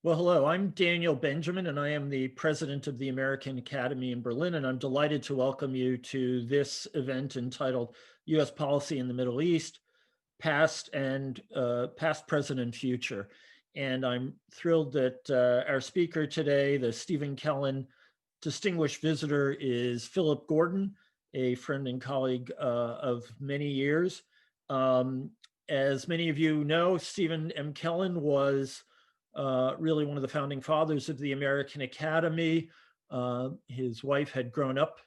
Well, hello, I'm Daniel Benjamin, and I am the president of the American Academy in Berlin, and I'm delighted to welcome you to this event entitled U.S. Policy in the Middle East, Past, Present, and Future. And I'm thrilled that our speaker today, the Stephen Kellen distinguished visitor, is Philip Gordon, a friend and colleague of many years. As many of you know, Stephen M. Kellen was really one of the founding fathers of the American Academy. His wife had grown up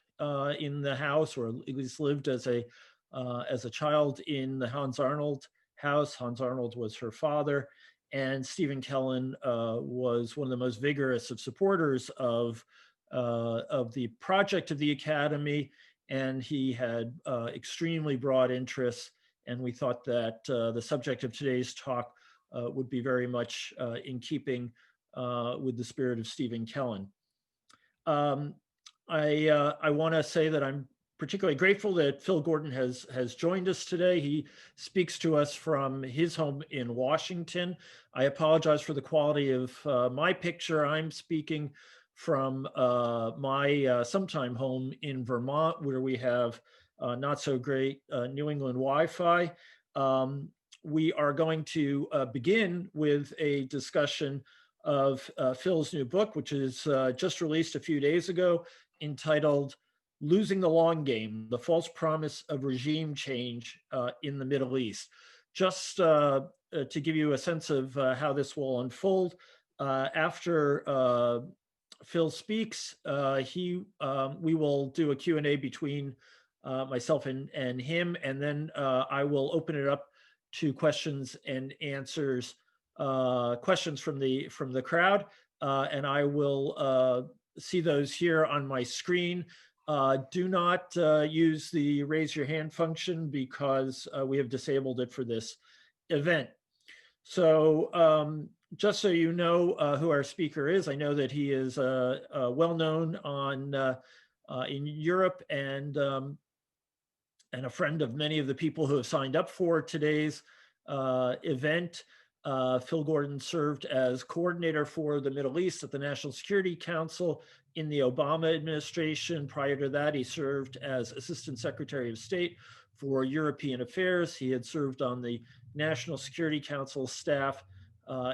in the house, or at least lived as a child in the Hans Arnold house. Hans Arnold was her father, and Stephen Kellen was one of the most vigorous of supporters of the project of the Academy, and he had extremely broad interests. And we thought that the subject of today's talk would be very much in keeping with the spirit of Stephen Kellen. I want to say that I'm particularly grateful that Phil Gordon has joined us today. He speaks to us from his home in Washington. I apologize for the quality of my picture. I'm speaking from my sometime home in Vermont, where we have not so great New England Wi-Fi. We are going to begin with a discussion of Phil's new book, which is just released a few days ago, entitled Losing the Long Game, The False Promise of Regime Change in the Middle East. Just to give you a sense of how this will unfold, after Phil speaks, we will do a Q&A between myself and him, and then I will open it up to questions and answers, questions from the crowd, and I will see those here on my screen. Do not use the raise your hand function because we have disabled it for this event. So just so you know who our speaker is, I know that he is well known in Europe and a friend of many of the people who have signed up for today's event. Phil Gordon served as coordinator for the Middle East at the National Security Council in the Obama administration. Prior to that, he served as Assistant Secretary of State for European Affairs. He had served on the National Security Council staff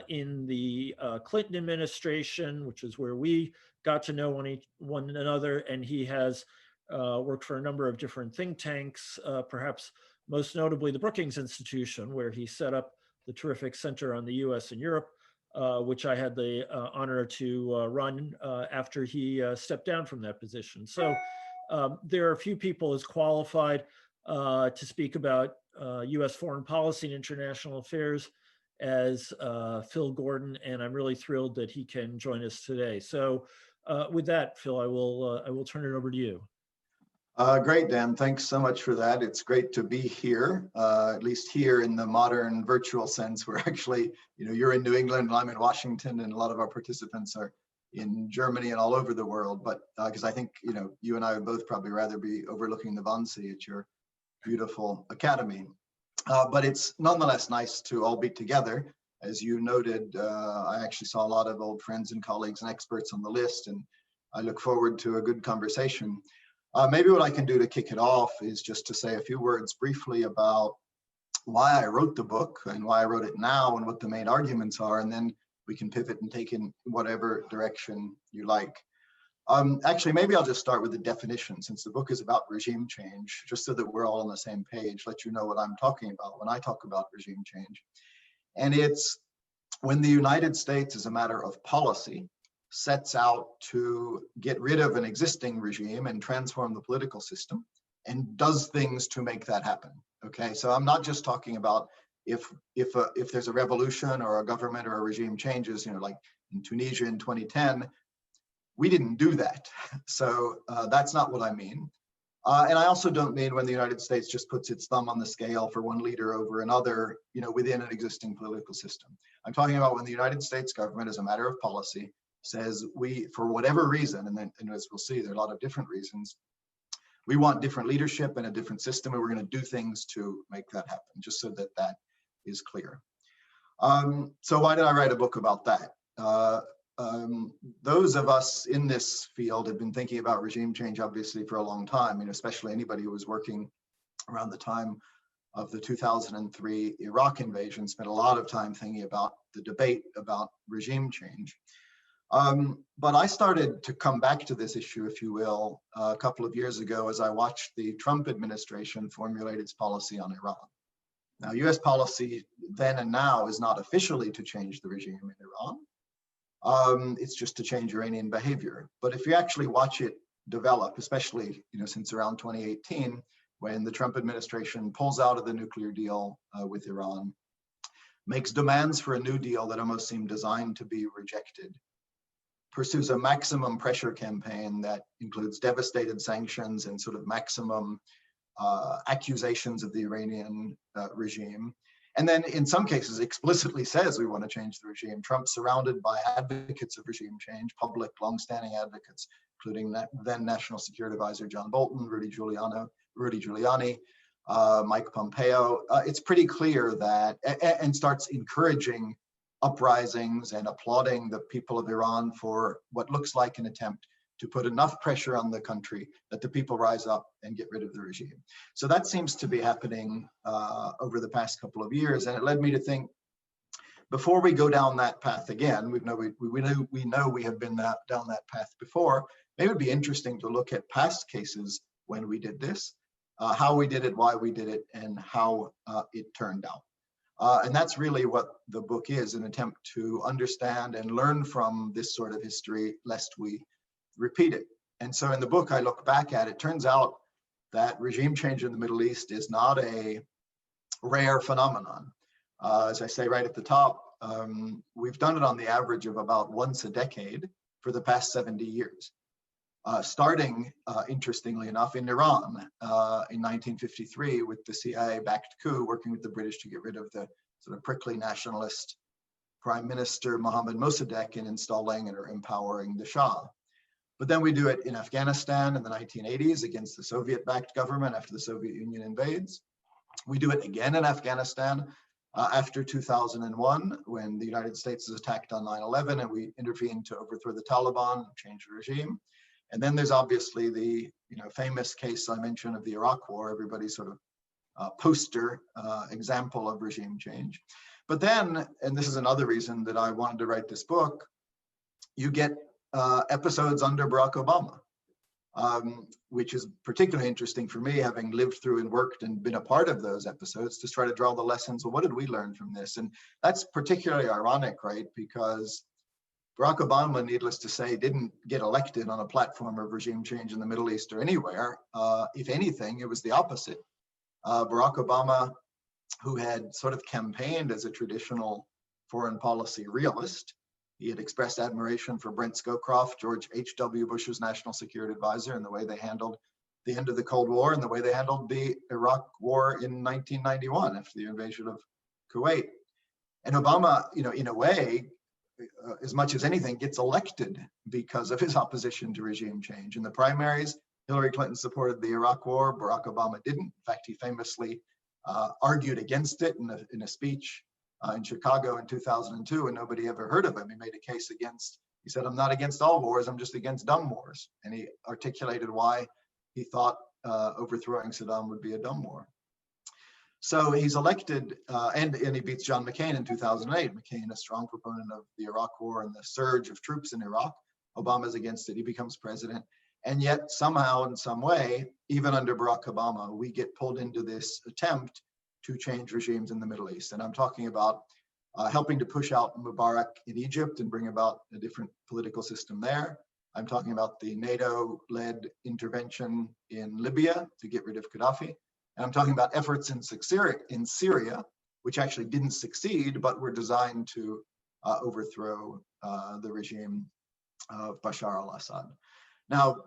in the Clinton administration, which is where we got to know one another, and he has worked for a number of different think tanks, perhaps most notably the Brookings Institution, where he set up the terrific Center on the US and Europe, which I had the honor to run after he stepped down from that position. So there are a few people as qualified to speak about US foreign policy and international affairs as Phil Gordon, and I'm really thrilled that he can join us today. So with that, Phil, I will turn it over to you. Great, Dan. Thanks so much for that. It's great to be here, at least here in the modern virtual sense, where actually, you're in New England and I'm in Washington, and a lot of our participants are in Germany and all over the world. But because I think, you and I would both probably rather be overlooking the Wannsee at your beautiful academy. But it's nonetheless nice to all be together. As you noted, I actually saw a lot of old friends and colleagues and experts on the list, and I look forward to a good conversation. Maybe what I can do to kick it off is just to say a few words briefly about why I wrote the book and why I wrote it now and what the main arguments are, and then we can pivot and take in whatever direction you like. Actually, maybe I'll just start with the definition, since the book is about regime change, just so that we're all on the same page, let you know what I'm talking about when I talk about regime change. And it's when the United States, as a matter of policy, sets out to get rid of an existing regime and transform the political system, and does things to make that happen. Okay, so I'm not just talking about if there's a revolution or a government or a regime changes, like in Tunisia in 2010, we didn't do that. So that's not what I mean. And I also don't mean when the United States just puts its thumb on the scale for one leader over another, within an existing political system. I'm talking about when the United States government, as a matter of policy, says we, for whatever reason, and as we'll see, there are a lot of different reasons, we want different leadership and a different system, and we're going to do things to make that happen, just so that that is clear. So why did I write a book about that? those of us in this field have been thinking about regime change, obviously, for a long time, especially anybody who was working around the time of the 2003 Iraq invasion spent a lot of time thinking about the debate about regime change. But I started to come back to this issue, if you will, a couple of years ago as I watched the Trump administration formulate its policy on Iran. Now, US policy then and now is not officially to change the regime in Iran. It's just to change Iranian behavior. But if you actually watch it develop, especially since around 2018, when the Trump administration pulls out of the nuclear deal with Iran, makes demands for a new deal that almost seem designed to be rejected, pursues a maximum pressure campaign that includes devastated sanctions and sort of maximum accusations of the Iranian regime, and then in some cases explicitly says we want to change the regime. Trump, surrounded by advocates of regime change, public longstanding advocates, including then National Security Advisor John Bolton, Rudy Giuliani, Mike Pompeo. It's pretty clear that, and starts encouraging uprisings and applauding the people of Iran for what looks like an attempt to put enough pressure on the country that the people rise up and get rid of the regime. So that seems to be happening over the past couple of years. And it led me to think, before we go down that path again, we know we have been down that path before, maybe it would be interesting to look at past cases when we did this, how we did it, why we did it, and how it turned out. And that's really what the book is, an attempt to understand and learn from this sort of history, lest we repeat it. And so in the book, I look back at it. Turns out that regime change in the Middle East is not a rare phenomenon. As I say right at the top, we've done it on the average of about once a decade for the past 70 years. Starting, interestingly enough, in Iran in 1953 with the CIA-backed coup, working with the British to get rid of the sort of prickly nationalist Prime Minister Mohammad Mossadegh and installing or empowering the Shah. But then we do it in Afghanistan in the 1980s against the Soviet-backed government after the Soviet Union invades. We do it again in Afghanistan after 2001, when the United States is attacked on 9/11 and we intervene to overthrow the Taliban, change the regime. And then there's obviously the famous case I mentioned of the Iraq War, everybody's sort of poster example of regime change. But then, and this is another reason that I wanted to write this book, you get episodes under Barack Obama, which is particularly interesting for me, having lived through and worked and been a part of those episodes, to try to draw the lessons. Well, what did we learn from this? And that's particularly ironic, right? Because Barack Obama, needless to say, didn't get elected on a platform of regime change in the Middle East or anywhere. If anything, it was the opposite. Barack Obama, who had sort of campaigned as a traditional foreign policy realist, he had expressed admiration for Brent Scowcroft, George H.W. Bush's national security advisor, and the way they handled the end of the Cold War and the way they handled the Iraq War in 1991 after the invasion of Kuwait. And Obama, in a way, as much as anything, gets elected because of his opposition to regime change. In the primaries, Hillary Clinton supported the Iraq War. Barack Obama didn't. In fact, he famously argued against it in a speech in Chicago in 2002, and nobody ever heard of him. He made a case against, he said, I'm not against all wars, I'm just against dumb wars. And he articulated why he thought overthrowing Saddam would be a dumb war. So he's elected, and he beats John McCain in 2008. McCain, a strong proponent of the Iraq War and the surge of troops in Iraq. Obama's against it. He becomes president. And yet somehow, in some way, even under Barack Obama, we get pulled into this attempt to change regimes in the Middle East. And I'm talking about helping to push out Mubarak in Egypt and bring about a different political system there. I'm talking about the NATO-led intervention in Libya to get rid of Gaddafi. And I'm talking about efforts in Syria, which actually didn't succeed, but were designed to overthrow the regime of Bashar al-Assad. Now,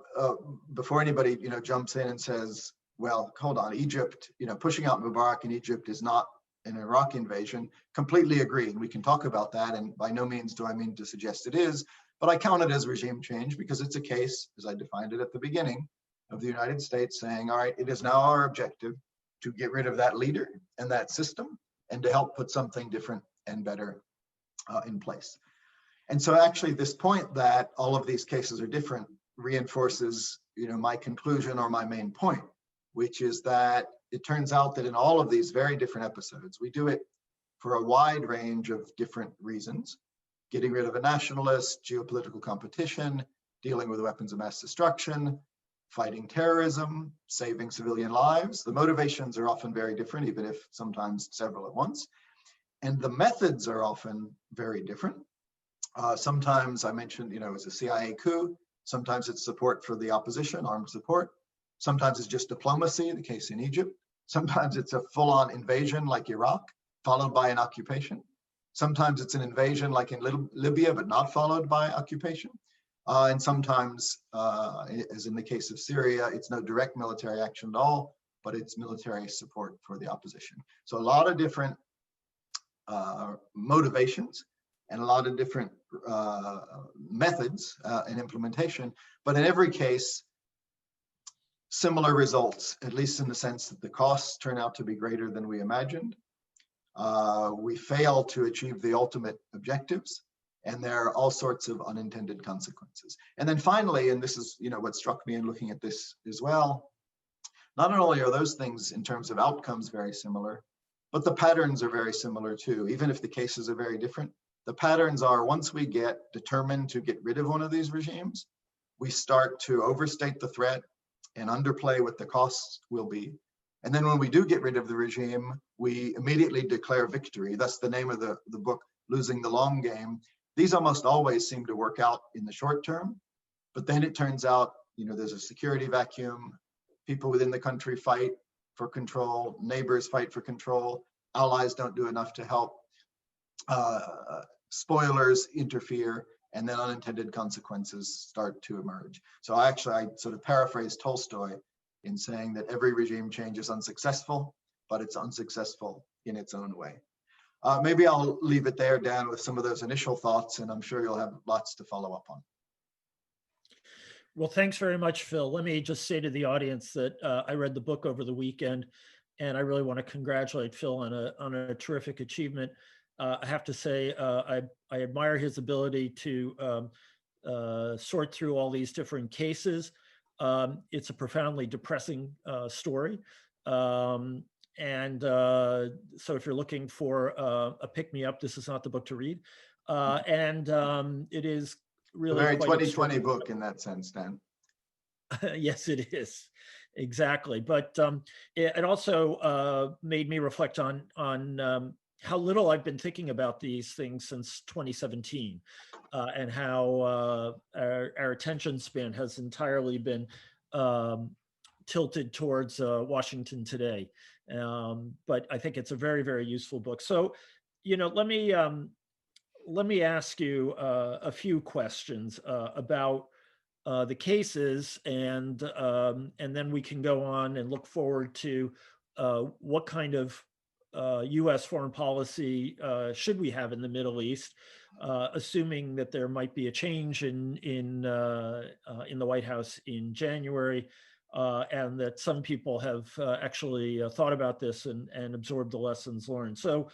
before anybody jumps in and says, well, hold on, Egypt, pushing out Mubarak in Egypt is not an Iraq invasion, completely agree. And we can talk about that. And by no means do I mean to suggest it is, but I count it as regime change because it's a case, as I defined it at the beginning, of the United States saying, all right, it is now our objective to get rid of that leader and that system and to help put something different and better in place. And so actually this point that all of these cases are different reinforces, my conclusion or my main point, which is that it turns out that in all of these very different episodes, we do it for a wide range of different reasons: getting rid of a nationalist, geopolitical competition, dealing with weapons of mass destruction, fighting terrorism, saving civilian lives. The motivations are often very different, even if sometimes several at once. And the methods are often very different. Sometimes I mentioned, it's a CIA coup. Sometimes it's support for the opposition, armed support. Sometimes it's just diplomacy, the case in Egypt. Sometimes it's a full-on invasion like Iraq, followed by an occupation. Sometimes it's an invasion like in Libya, but not followed by occupation. And sometimes, as in the case of Syria, it's no direct military action at all, but it's military support for the opposition. So a lot of different motivations and a lot of different methods and implementation, but in every case, similar results, at least in the sense that the costs turn out to be greater than we imagined. We fail to achieve the ultimate objectives, and there are all sorts of unintended consequences. And then finally, and this is what struck me in looking at this as well, not only are those things in terms of outcomes very similar, but the patterns are very similar too. Even if the cases are very different, the patterns are, once we get determined to get rid of one of these regimes, we start to overstate the threat and underplay what the costs will be. And then when we do get rid of the regime, we immediately declare victory. That's the name of the book, Losing the Long Game. These almost always seem to work out in the short term, but then it turns out, there's a security vacuum. People within the country fight for control, neighbors fight for control, allies don't do enough to help, spoilers interfere, and then unintended consequences start to emerge. So I sort of paraphrase Tolstoy in saying that every regime change is unsuccessful, but it's unsuccessful in its own way. Maybe I'll leave it there, Dan, with some of those initial thoughts, and I'm sure you'll have lots to follow up on. Well, thanks very much, Phil. Let me just say to the audience that I read the book over the weekend, and I really want to congratulate Phil on a terrific achievement. I have to say, I admire his ability to sort through all these different cases. It's a profoundly depressing story. So if you're looking for a pick-me-up, this is not the book to read. It is really a very quite 2020 book in that sense, Dan. Yes, it is. Exactly. But it also made me reflect on how little I've been thinking about these things since 2017, and how our attention span has entirely been tilted towards Washington today. But I think it's a very, very useful book. So, let me ask you a few questions about the cases, and then we can go on and look forward to what kind of U.S. foreign policy should we have in the Middle East, assuming that there might be a change in the White House in January, and that some people have actually thought about this and absorbed the lessons learned. So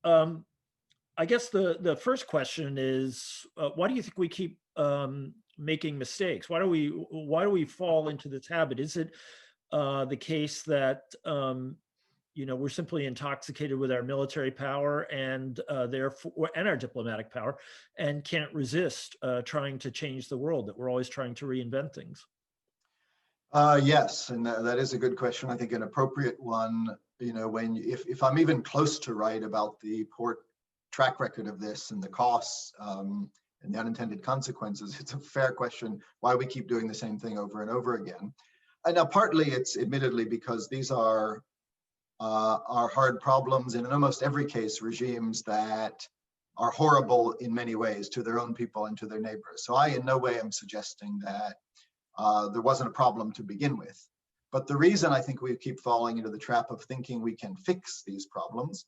I guess the first question is, why do you think we keep making mistakes? Why do we fall into this habit? Is it the case that we're simply intoxicated with our military power and therefore and our diplomatic power, and can't resist trying to change the world, that we're always trying to reinvent things? Yes, and that is a good question. I think an appropriate one. If I'm even close to right about the poor track record of this and the costs and the unintended consequences, it's a fair question why we keep doing the same thing over and over again. And now partly it's admittedly because these are hard problems, and in almost every case regimes that are horrible in many ways to their own people and to their neighbors. So I in no way am suggesting that there wasn't a problem to begin with. But the reason I think we keep falling into the trap of thinking we can fix these problems,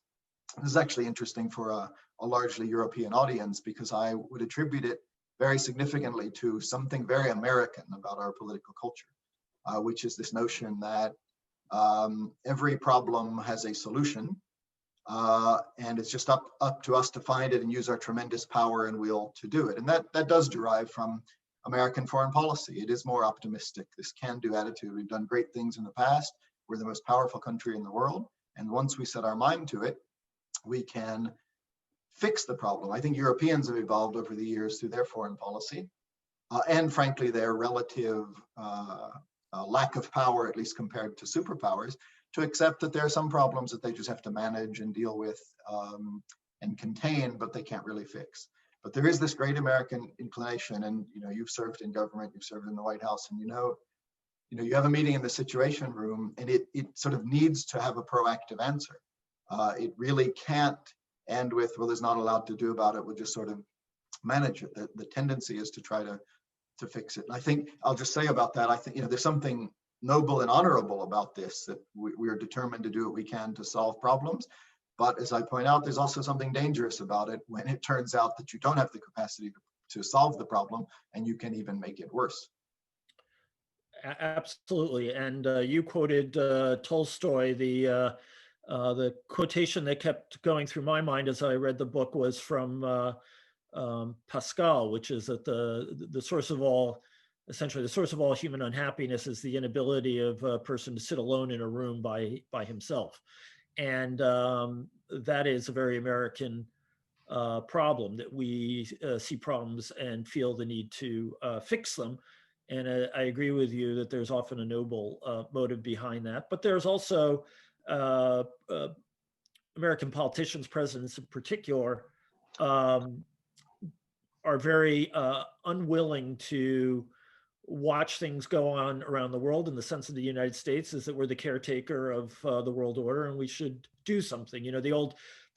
this is actually interesting for a largely European audience, because I would attribute it very significantly to something very American about our political culture, which is this notion that every problem has a solution, And it's just up to us to find it and use our tremendous power and will to do it. And that does derive from American foreign policy. It is more optimistic, this can-do attitude. We've done great things in the past. We're the most powerful country in the world. And once we set our mind to it, we can fix the problem. I think Europeans have evolved over the years through their foreign policy, and frankly, their relative lack of power, at least compared to superpowers, to accept that there are some problems that they just have to manage and deal with and contain, but they can't really fix. But there is this great American inclination, and you've served in government, you've served in the White House, and you have a meeting in the Situation Room, and it sort of needs to have a proactive answer. It really can't end with, well, there's not a lot to do about it, we'll just sort of manage it. The tendency is to try to fix it. And I think I'll just say about that, I think there's something noble and honorable about this, that we are determined to do what we can to solve problems. But as I point out, there's also something dangerous about it when it turns out that you don't have the capacity to solve the problem, and you can even make it worse. Absolutely. And you quoted Tolstoy. The quotation that kept going through my mind as I read the book was from Pascal, which is that the source of all, essentially the source of all human unhappiness is the inability of a person to sit alone in a room by himself. And that is a very American problem, that we see problems and feel the need to fix them. And I agree with you that there's often a noble motive behind that. But there's also American politicians, presidents in particular, are very unwilling to watch things go on around the world. In the sense of the United States is that we're the caretaker of the world order, and we should do something.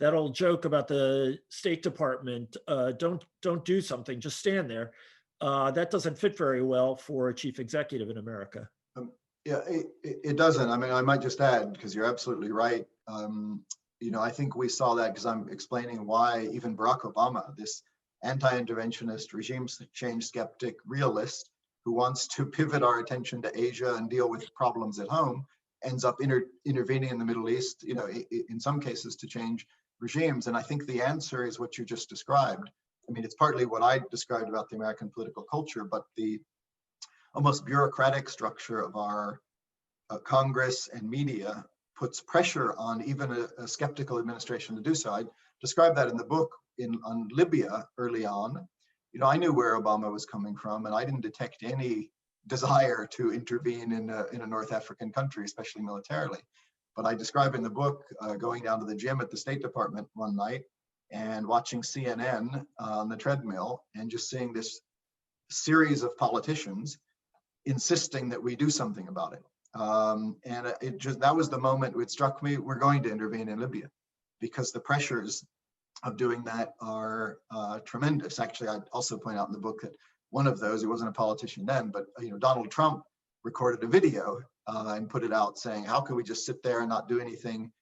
That old joke about the State Department, don't do something, just stand there. That doesn't fit very well for a chief executive in America. Yeah, it doesn't. I mean, I might just add, because you're absolutely right. I think we saw that because I'm explaining why even Barack Obama, this anti-interventionist, regime change skeptic realist who wants to pivot our attention to Asia and deal with problems at home, ends up intervening in the Middle East, in some cases to change regimes. And I think the answer is what you just described. I mean, it's partly what I described about the American political culture, but the almost bureaucratic structure of our Congress and media puts pressure on even a skeptical administration to do so. I described that in the book on Libya early on. I knew where Obama was coming from, and I didn't detect any desire to intervene in a North African country, especially militarily. But I describe in the book going down to the gym at the State Department one night and watching CNN on the treadmill and just seeing this series of politicians insisting that we do something about it. And that was the moment it struck me, we're going to intervene in Libya, because the pressures of doing that are tremendous. Actually, I also point out in the book that one of those, he wasn't a politician then, but Donald Trump recorded a video and put it out saying, how can we just sit there and not do anything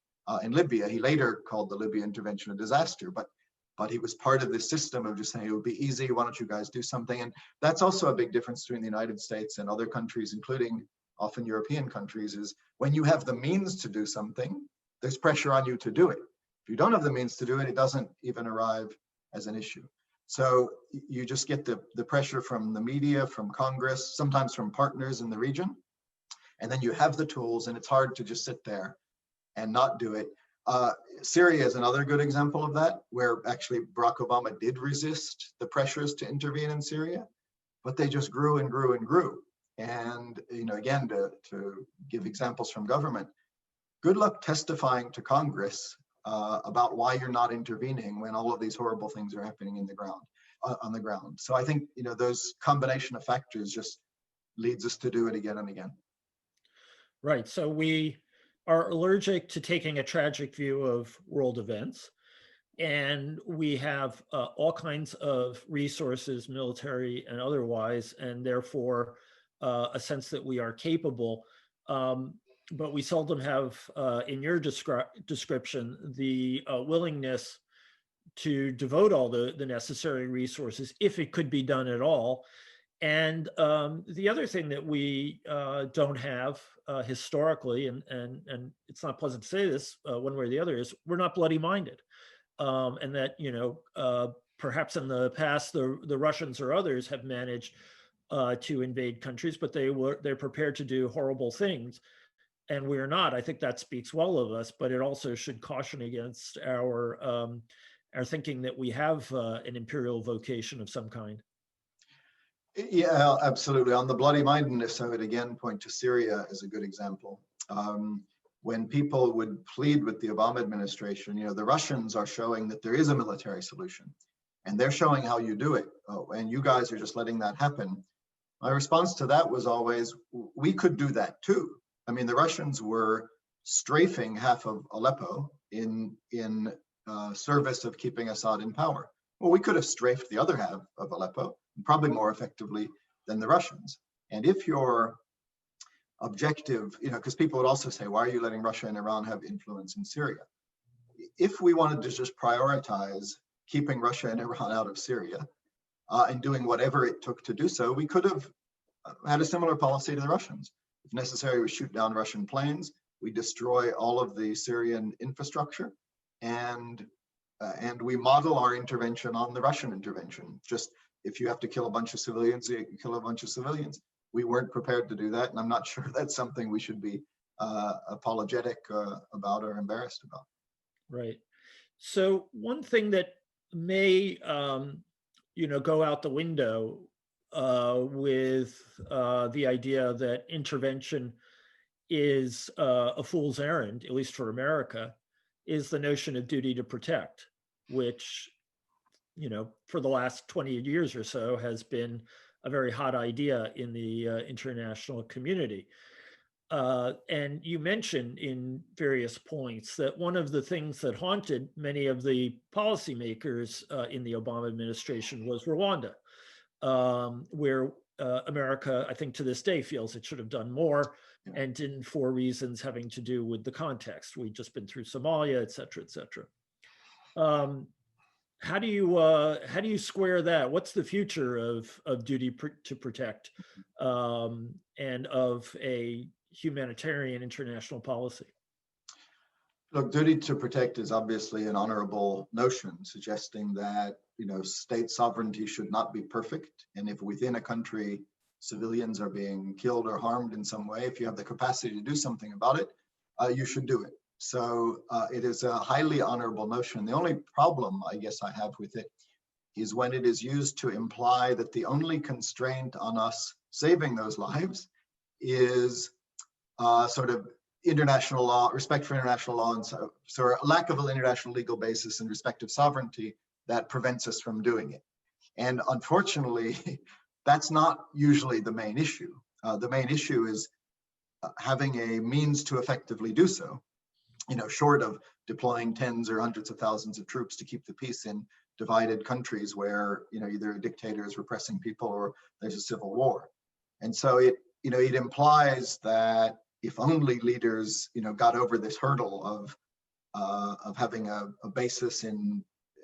in Libya? He later called the Libya intervention a disaster, but he was part of this system of just saying, it would be easy, why don't you guys do something? And that's also a big difference between the United States and other countries, including often European countries, is when you have the means to do something, there's pressure on you to do it. If you don't have the means to do it, it doesn't even arrive as an issue. So you just get the pressure from the media, from Congress, sometimes from partners in the region, and then you have the tools, and it's hard to just sit there and not do it. Syria is another good example of that, where actually Barack Obama did resist the pressures to intervene in Syria, but they just grew and grew and grew. And again, to give examples from government, good luck testifying to Congress about why you're not intervening when all of these horrible things are happening on the ground. So I think those combination of factors just leads us to do it again and again. Right. So we are allergic to taking a tragic view of world events, and we have all kinds of resources, military and otherwise, and therefore a sense that we are capable. But we seldom have, in your description, the willingness to devote all the necessary resources, if it could be done at all. And the other thing that we don't have historically, and it's not pleasant to say this one way or the other, is we're not bloody minded. And that, perhaps in the past, the Russians or others have managed to invade countries, but they're prepared to do horrible things, and we're not. I think that speaks well of us, but it also should caution against our thinking that we have an imperial vocation of some kind. Yeah, absolutely. On the bloody mindedness, I would again point to Syria as a good example. When people would plead with the Obama administration, the Russians are showing that there is a military solution, and they're showing how you do it. Oh, and you guys are just letting that happen. My response to that was always, we could do that too. I mean, the Russians were strafing half of Aleppo in service of keeping Assad in power. Well, we could have strafed the other half of Aleppo, probably more effectively than the Russians. And if your objective, because people would also say, why are you letting Russia and Iran have influence in Syria? If we wanted to just prioritize keeping Russia and Iran out of Syria and doing whatever it took to do so, we could have had a similar policy to the Russians. If necessary, we shoot down Russian planes, we destroy all of the Syrian infrastructure, and we model our intervention on the Russian intervention. Just if you have to kill a bunch of civilians, you kill a bunch of civilians. We weren't prepared to do that, and I'm not sure that's something we should be apologetic about or embarrassed about. Right. So one thing that may, go out the window with the idea that intervention is a fool's errand, at least for America, is the notion of duty to protect, which, for the last 20 years or so has been a very hot idea in the international community. And you mentioned in various points that one of the things that haunted many of the policymakers in the Obama administration was Rwanda, where America, I think to this day, feels it should have done more, and didn't, for reasons having to do with the context. We've just been through Somalia, et cetera, et cetera. How do you square that? What's the future of duty to protect and of a humanitarian international policy? Look, duty to protect is obviously an honorable notion, suggesting that state sovereignty should not be perfect, and if within a country civilians are being killed or harmed in some way, if you have the capacity to do something about it, you should do it. So it is a highly honorable notion. The only problem, I guess, I have with it is when it is used to imply that the only constraint on us saving those lives is sort of international law, respect for international law, and so a lack of an international legal basis and respect of sovereignty that prevents us from doing it. And unfortunately, that's not usually the main issue. The main issue is having a means to effectively do so, short of deploying tens or hundreds of thousands of troops to keep the peace in divided countries where, either a dictator is repressing people or there's a civil war. And so it implies that if only leaders, got over this hurdle of having a basis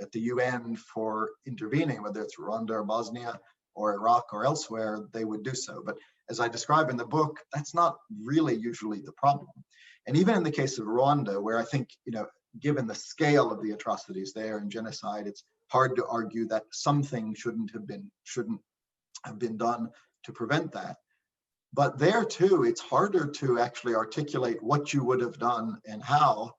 at the UN for intervening, whether it's Rwanda or Bosnia or Iraq or elsewhere, they would do so. But as I describe in the book, that's not really usually the problem. And even in the case of Rwanda, where I think, given the scale of the atrocities there and genocide, it's hard to argue that something shouldn't have been done to prevent that. But there too, it's harder to actually articulate what you would have done and how,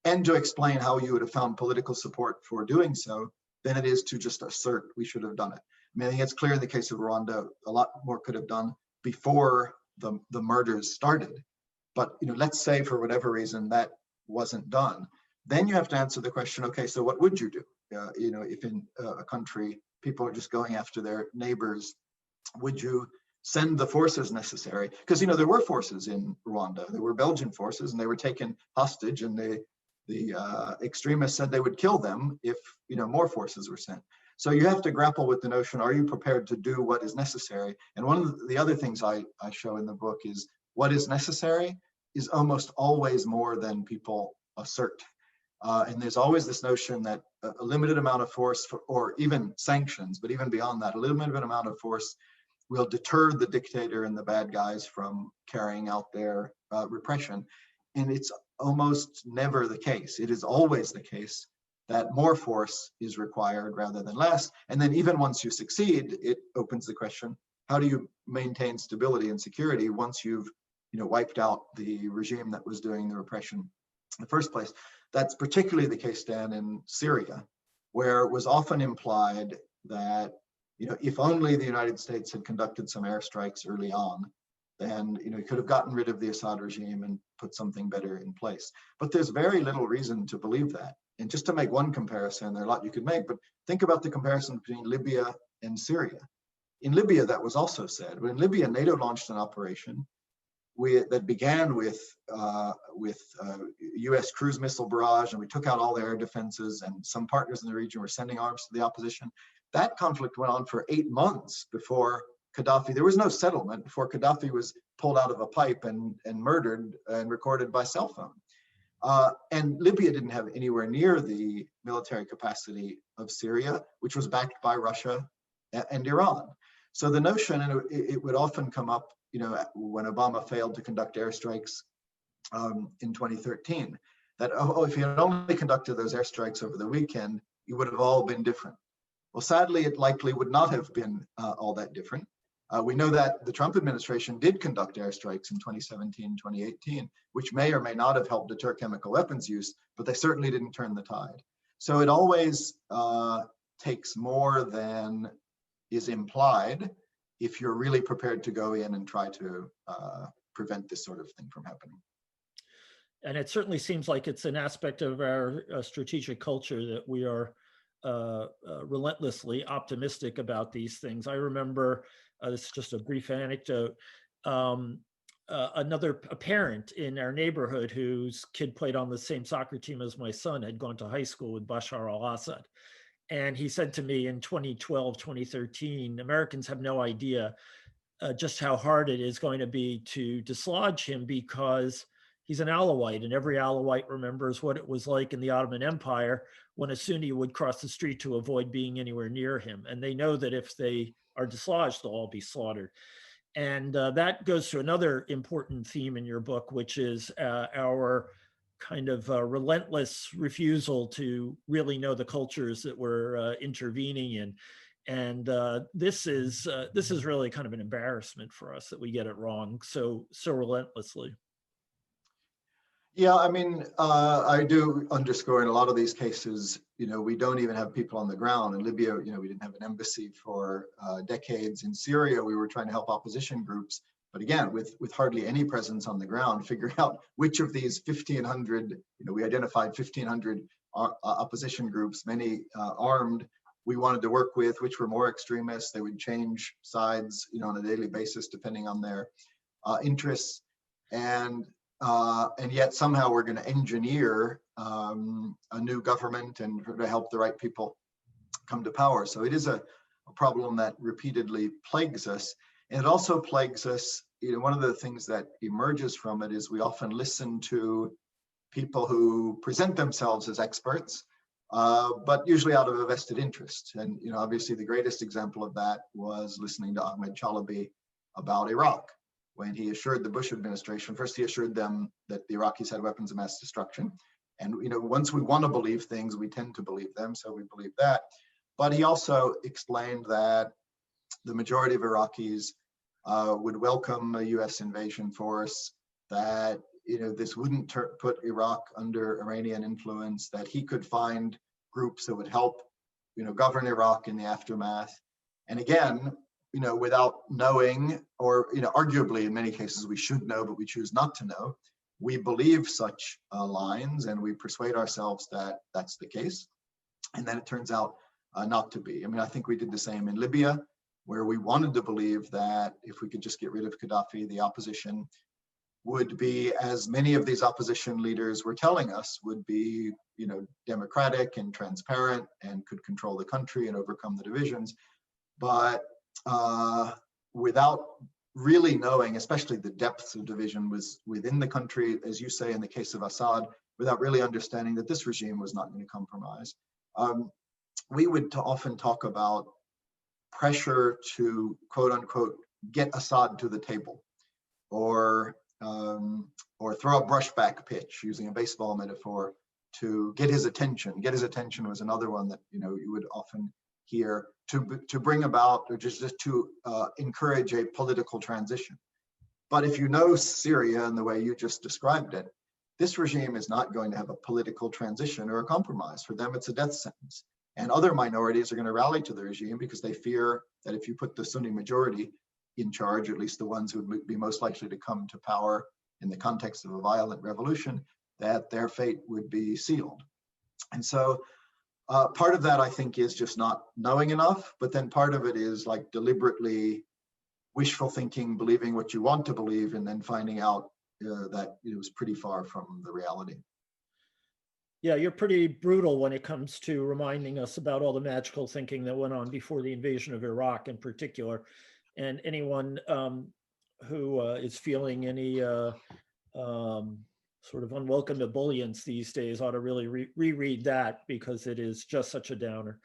and to explain how you would have found political support for doing so, than it is to just assert we should have done it. I mean, I think it's clear in the case of Rwanda, a lot more could have done before the murders started. But let's say for whatever reason that wasn't done, then you have to answer the question, okay, so what would you do? If in a country people are just going after their neighbors, would you send the forces necessary? Because there were forces in Rwanda. There were Belgian forces, and they were taken hostage, and the extremists said they would kill them if more forces were sent. So you have to grapple with the notion: are you prepared to do what is necessary? And one of the other things I show in the book is what is necessary is almost always more than people assert. And there's always this notion that a limited amount of force, or even sanctions, but even beyond that, a limited amount of force will deter the dictator and the bad guys from carrying out their repression. And it's almost never the case. It is always the case that more force is required rather than less. And then even once you succeed, it opens the question, how do you maintain stability and security once you've wiped out the regime that was doing the repression in the first place? That's particularly the case, Dan, in Syria, where it was often implied that if only the United States had conducted some airstrikes early on, then you could have gotten rid of the Assad regime and put something better in place. But there's very little reason to believe that. And just to make one comparison, there are a lot you could make, but think about the comparison between Libya and Syria. In Libya, that was also said, but in Libya, NATO launched an operation that began with US cruise missile barrage, and we took out all the air defenses, and some partners in the region were sending arms to the opposition. That conflict went on for 8 months before Gaddafi, there was no settlement before Gaddafi was pulled out of a pipe and murdered and recorded by cell phone. And Libya didn't have anywhere near the military capacity of Syria, which was backed by Russia and Iran. So the notion, and it would often come up, when Obama failed to conduct airstrikes in 2013, that, if he had only conducted those airstrikes over the weekend, it would have all been different. Well, sadly, it likely would not have been all that different. We know that the Trump administration did conduct airstrikes in 2017, 2018, which may or may not have helped deter chemical weapons use, but they certainly didn't turn the tide. So it always takes more than is implied if you're really prepared to go in and try to prevent this sort of thing from happening. And it certainly seems like it's an aspect of our strategic culture that we are relentlessly optimistic about these things. I remember, this is just a brief anecdote, a parent in our neighborhood whose kid played on the same soccer team as my son had gone to high school with Bashar al-Assad. And he said to me in 2012, 2013, Americans have no idea just how hard it is going to be to dislodge him, because he's an Alawite, and every Alawite remembers what it was like in the Ottoman Empire when a Sunni would cross the street to avoid being anywhere near him. And they know that if they are dislodged, they'll all be slaughtered. And that goes to another important theme in your book, which is our kind of relentless refusal to really know the cultures that we're intervening in. And this is really kind of an embarrassment for us that we get it wrong so relentlessly. Yeah, I mean, I do underscore in a lot of these cases, we don't even have people on the ground. In Libya, we didn't have an embassy for decades. In Syria, we were trying to help opposition groups, but again, with hardly any presence on the ground, figuring out which of these 1,500, we identified 1,500 opposition groups, many armed, we wanted to work with, which were more extremists. They would change sides, on a daily basis, depending on their interests. And yet somehow we're going to engineer a new government and to help the right people come to power. So it is a problem that repeatedly plagues us. And it also plagues us, one of the things that emerges from it is we often listen to people who present themselves as experts, but usually out of a vested interest. And obviously the greatest example of that was listening to Ahmed Chalabi about Iraq. When he assured the Bush administration, first he assured them that the Iraqis had weapons of mass destruction. And once we want to believe things, we tend to believe them, so we believe that. But he also explained that the majority of Iraqis would welcome a US invasion force, that this wouldn't put Iraq under Iranian influence, that he could find groups that would help govern Iraq in the aftermath. And again, without knowing, or arguably in many cases we should know, but we choose not to know, we believe such lines and we persuade ourselves that that's the case. And then it turns out not to be. I mean, I think we did the same in Libya, where we wanted to believe that if we could just get rid of Gaddafi, the opposition would be, as many of these opposition leaders were telling us, would be, democratic and transparent and could control the country and overcome the divisions. But without really knowing, especially the depths of division was within the country, as you say, in the case of Assad, without really understanding that this regime was not going to compromise. We would often talk about pressure to, quote unquote, get Assad to the table, or throw a brushback pitch, using a baseball metaphor, to get his attention. Get his attention was another one that you would often hear, to bring about, or just to encourage a political transition. But if you know Syria in the way you just described it, this regime is not going to have a political transition or a compromise. For them, it's a death sentence. And other minorities are going to rally to the regime because they fear that if you put the Sunni majority in charge, at least the ones who would be most likely to come to power in the context of a violent revolution, that their fate would be sealed. And so part of that, I think, is just not knowing enough, but then part of it is like deliberately wishful thinking, believing what you want to believe, and then finding out that it was pretty far from the reality. Yeah, you're pretty brutal when it comes to reminding us about all the magical thinking that went on before the invasion of Iraq in particular. And anyone who is feeling any sort of unwelcome ebullience these days ought to really reread that, because it is just such a downer.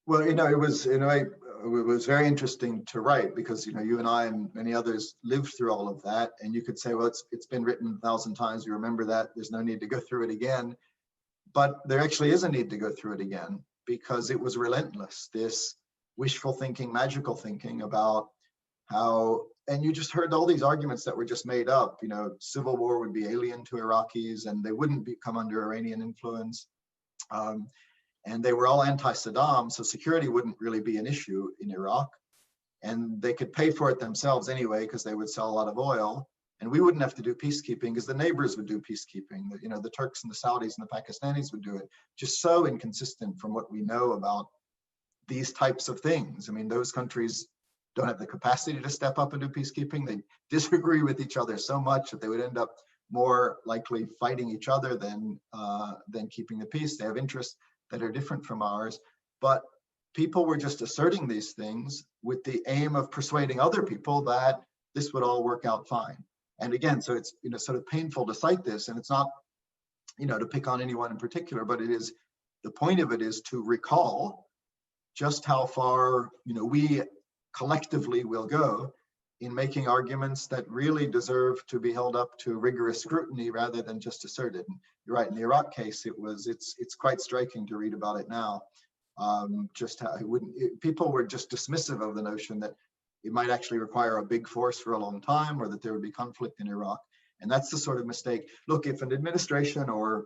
Well, it was, in a way, it was very interesting to write, because you and I and many others lived through all of that, and you could say, well, it's been written 1,000 times. You remember that. There's no need to go through it again. But there actually is a need to go through it again, because it was relentless. This wishful thinking, magical thinking about how, and you just heard all these arguments that were just made up. Civil war would be alien to Iraqis, and they wouldn't come under Iranian influence. And they were all anti-Saddam, so security wouldn't really be an issue in Iraq. And they could pay for it themselves anyway, because they would sell a lot of oil. And we wouldn't have to do peacekeeping, because the neighbors would do peacekeeping. The Turks and the Saudis and the Pakistanis would do it. Just so inconsistent from what we know about these types of things. I mean, those countries don't have the capacity to step up and do peacekeeping. They disagree with each other so much that they would end up more likely fighting each other than keeping the peace. They have interests that are different from ours, but people were just asserting these things with the aim of persuading other people that this would all work out fine. And again, so it's sort of painful to cite this, and it's not to pick on anyone in particular, but it is, the point of it is to recall just how far we collectively will go in making arguments that really deserve to be held up to rigorous scrutiny rather than just asserted. And you're right, in the Iraq case, it's quite striking to read about it now. Just how people were just dismissive of the notion that it might actually require a big force for a long time, or that there would be conflict in Iraq. And that's the sort of mistake. Look, if an administration or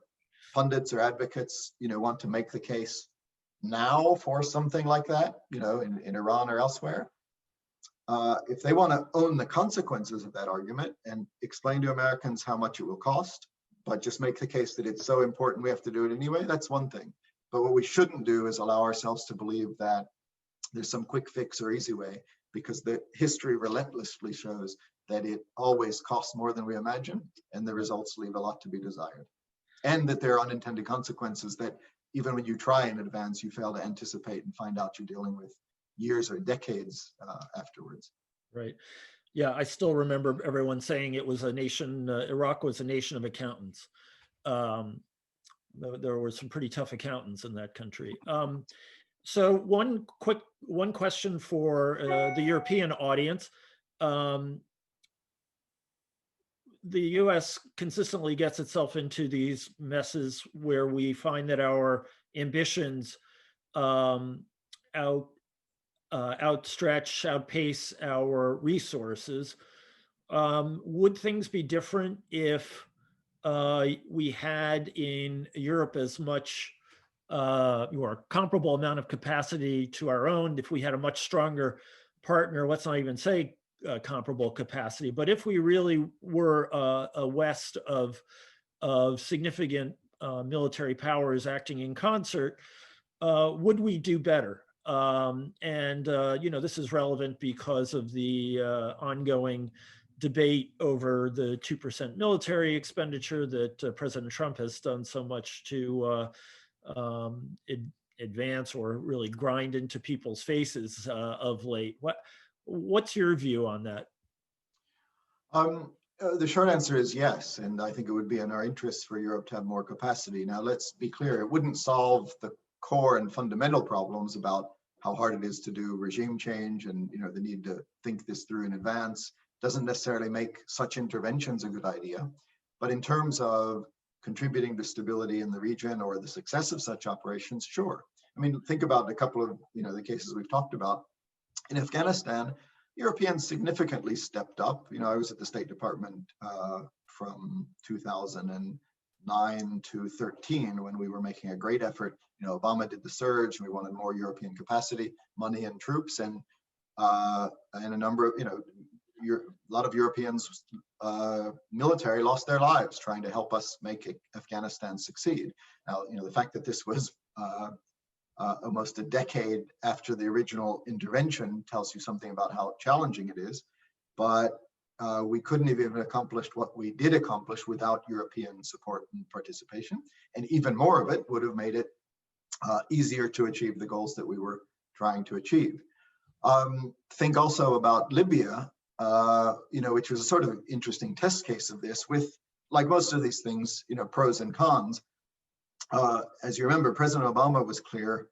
pundits or advocates, want to make the case now for something like that, in Iran or elsewhere, if they want to own the consequences of that argument and explain to Americans how much it will cost, but just make the case that it's so important we have to do it anyway, that's one thing. But what we shouldn't do is allow ourselves to believe that there's some quick fix or easy way, because the history relentlessly shows that it always costs more than we imagine, and the results leave a lot to be desired. And that there are unintended consequences that even when you try in advance, you fail to anticipate and find out you're dealing with years or decades afterwards. Right. Yeah, I still remember everyone saying it was a nation, Iraq was a nation of accountants. There were some pretty tough accountants in that country. So one question for the European audience. The US consistently gets itself into these messes where we find that our ambitions outpace our resources. Would things be different if we had in Europe as much or a comparable amount of capacity to our own, if we had a much stronger partner, let's not even say comparable capacity, but if we really were a West of significant military powers acting in concert, would we do better? This is relevant because of the ongoing debate over the 2% military expenditure that President Trump has done so much to advance or really grind into people's faces of late. What's your view on that? The short answer is yes, and I think it would be in our interest for Europe to have more capacity. Now, let's be clear, it wouldn't solve the core and fundamental problems about how hard it is to do regime change, and the need to think this through in advance doesn't necessarily make such interventions a good idea. But in terms of contributing to stability in the region or the success of such operations, sure. I mean, think about a couple of the cases we've talked about. In Afghanistan, Europeans significantly stepped up. I was at the State Department from 2009 to 13 when we were making a great effort. Obama did the surge, and we wanted more European capacity, money, and troops, and a number of a lot of Europeans military lost their lives trying to help us make Afghanistan succeed. Now, the fact that this was almost a decade after the original intervention tells you something about how challenging it is. But we couldn't have even accomplished what we did accomplish without European support and participation. And even more of it would have made it easier to achieve the goals that we were trying to achieve. Think also about Libya, which was a sort of interesting test case of this with, like most of these things, pros and cons. As you remember, President Obama was clear,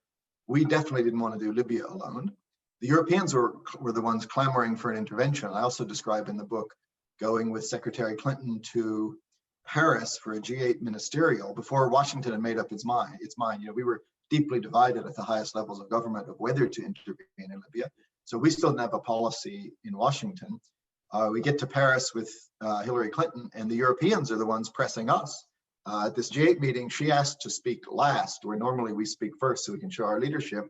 we definitely didn't want to do Libya alone. The Europeans were the ones clamoring for an intervention. I also describe in the book going with Secretary Clinton to Paris for a G8 ministerial before Washington had made up its mind. We were deeply divided at the highest levels of government of whether to intervene in Libya. So we still didn't have a policy in Washington. We get to Paris with Hillary Clinton, and the Europeans are the ones pressing us. At this G8 meeting, she asked to speak last, where normally we speak first so we can show our leadership.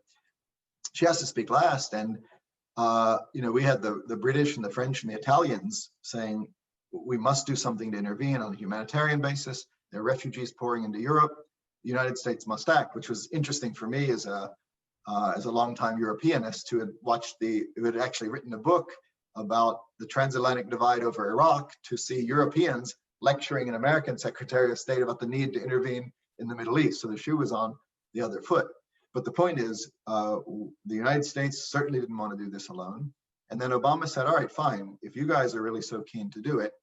She asked to speak last, and we had the British and the French and the Italians saying, we must do something to intervene on a humanitarian basis. There are refugees pouring into Europe. The United States must act, which was interesting for me as a longtime Europeanist who had actually written a book about the transatlantic divide over Iraq, to see Europeans lecturing an American Secretary of State about the need to intervene in the Middle East. So the shoe was on the other foot. But the point is, the United States certainly didn't want to do this alone. And then Obama said, all right, fine, if you guys are really so keen to do it,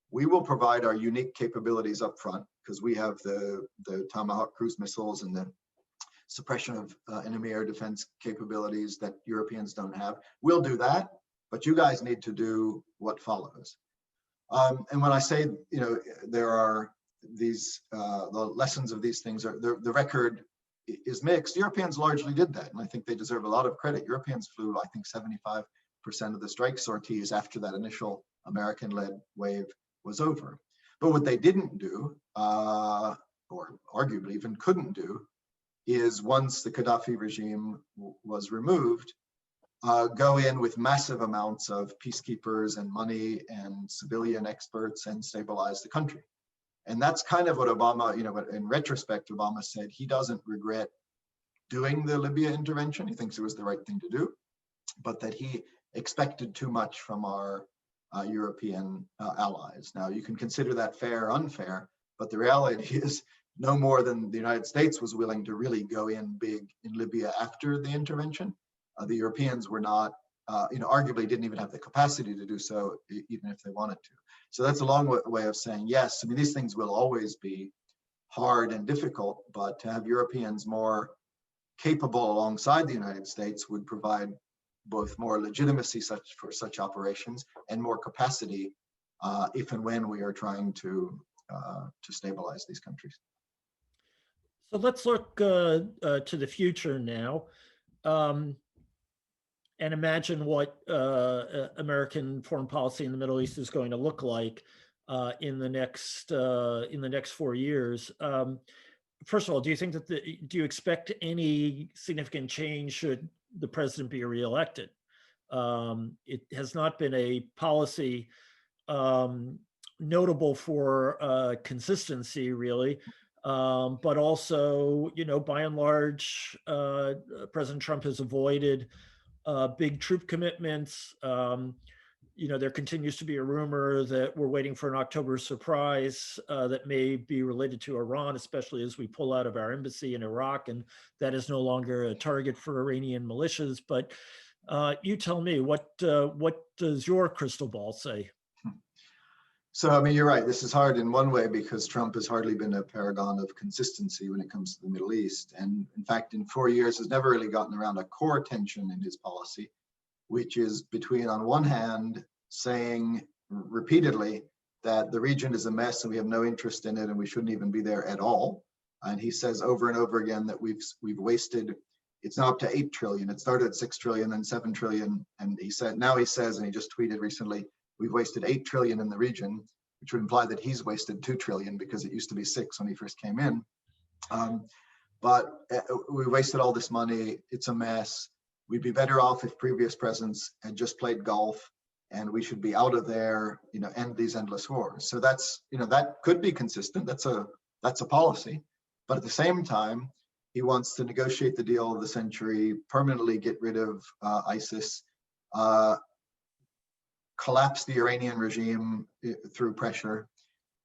we will provide our unique capabilities up front, because we have the Tomahawk cruise missiles and the suppression of enemy air defense capabilities that Europeans don't have. We'll do that, but you guys need to do what follows. And when I say, there are these, the lessons of these things, the record is mixed. Europeans largely did that, and I think they deserve a lot of credit. Europeans flew, I think, 75% of the strike sorties after that initial American-led wave was over. But what they didn't do, or arguably even couldn't do, is once the Gaddafi regime was removed, go in with massive amounts of peacekeepers and money and civilian experts and stabilize the country. And that's kind of what Obama, in retrospect, Obama said he doesn't regret doing the Libya intervention. He thinks it was the right thing to do, but that he expected too much from our European allies. Now, you can consider that fair or unfair, but the reality is no more than the United States was willing to really go in big in Libya after the intervention. The Europeans were not, arguably didn't even have the capacity to do so, even if they wanted to. So that's a long way of saying, yes, I mean, these things will always be hard and difficult, but to have Europeans more capable alongside the United States would provide both more legitimacy for such operations and more capacity if and when we are trying to stabilize these countries. So let's look to the future now. And imagine what American foreign policy in the Middle East is going to look like in the next 4 years. First of all, do you think that do you expect any significant change should the president be reelected? It has not been a policy notable for consistency, really. But also, by and large, President Trump has avoided big troop commitments. There continues to be a rumor that we're waiting for an October surprise that may be related to Iran, especially as we pull out of our embassy in Iraq, and that is no longer a target for Iranian militias. But you tell me, what does your crystal ball say? So, I mean, you're right. This is hard in one way because Trump has hardly been a paragon of consistency when it comes to the Middle East. And in fact, in 4 years, has never really gotten around a core tension in his policy, which is between, on one hand, saying repeatedly that the region is a mess and we have no interest in it and we shouldn't even be there at all. And he says over and over again that we've wasted, it's now up to 8 trillion. It started at 6 trillion, then 7 trillion. And he said, now he says, and he just tweeted recently, we've wasted 8 trillion in the region, which would imply that he's wasted 2 trillion because it used to be 6 when he first came in. But we wasted all this money. It's a mess. We'd be better off if previous presidents had just played golf, and we should be out of there, end these endless wars. So that's, that could be consistent. That's a policy. But at the same time, he wants to negotiate the deal of the century, permanently get rid of ISIS, collapse the Iranian regime through pressure.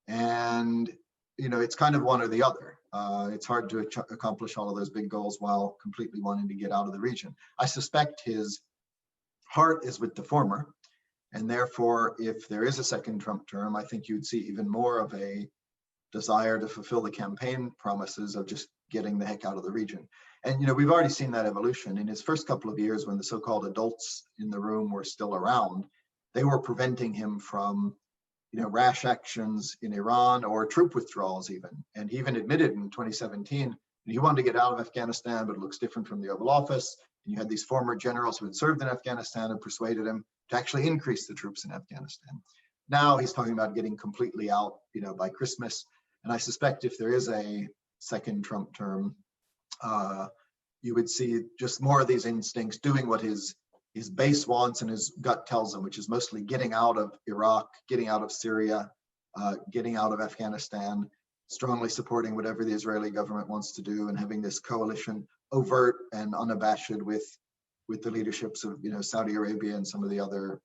And, it's kind of one or the other. It's hard to accomplish all of those big goals while completely wanting to get out of the region. I suspect his heart is with the former. And therefore, if there is a second Trump term, I think you'd see even more of a desire to fulfill the campaign promises of just getting the heck out of the region. And, we've already seen that evolution. In his first couple of years, when the so-called adults in the room were still around, they were preventing him from, rash actions in Iran or troop withdrawals even. And he even admitted in 2017, he wanted to get out of Afghanistan, but it looks different from the Oval Office. And you had these former generals who had served in Afghanistan and persuaded him to actually increase the troops in Afghanistan. Now he's talking about getting completely out, by Christmas. And I suspect if there is a second Trump term, you would see just more of these instincts doing what his base wants and his gut tells him, which is mostly getting out of Iraq, getting out of Syria, getting out of Afghanistan, strongly supporting whatever the Israeli government wants to do, and having this coalition overt and unabashed with the leaderships of Saudi Arabia and some of the other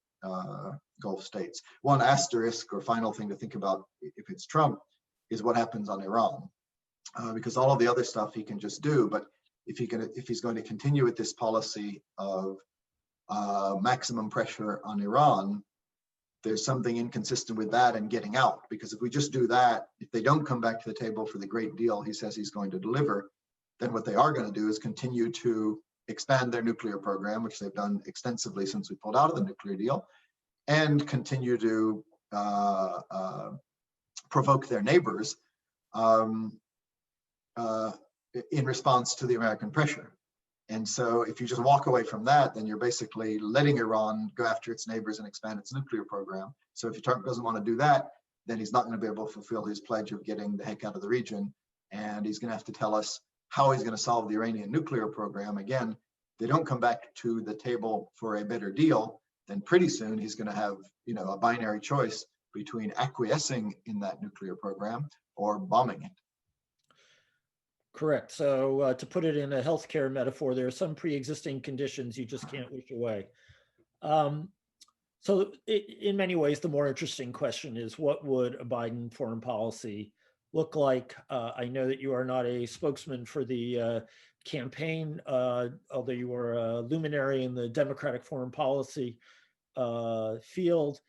Gulf states. One asterisk or final thing to think about if it's Trump is what happens on Iran, because all of the other stuff he can just do. But if he's going to continue with this policy of maximum pressure on Iran, there's something inconsistent with that and getting out. Because if we just do that, if they don't come back to the table for the great deal he says he's going to deliver, then what they are going to do is continue to expand their nuclear program, which they've done extensively since we pulled out of the nuclear deal, and continue to provoke their neighbors in response to the American pressure. And so if you just walk away from that, then you're basically letting Iran go after its neighbors and expand its nuclear program. So if Trump doesn't want to do that, then he's not going to be able to fulfill his pledge of getting the heck out of the region. And he's going to have to tell us how he's going to solve the Iranian nuclear program. Again, they don't come back to the table for a better deal, then pretty soon he's going to have, a binary choice between acquiescing in that nuclear program or bombing it. Correct. So to put it in a healthcare metaphor, there are some pre-existing conditions you just can't wish away. So in many ways, the more interesting question is, what would a Biden foreign policy look like? I know that you are not a spokesman for the campaign, although you are a luminary in the Democratic foreign policy field.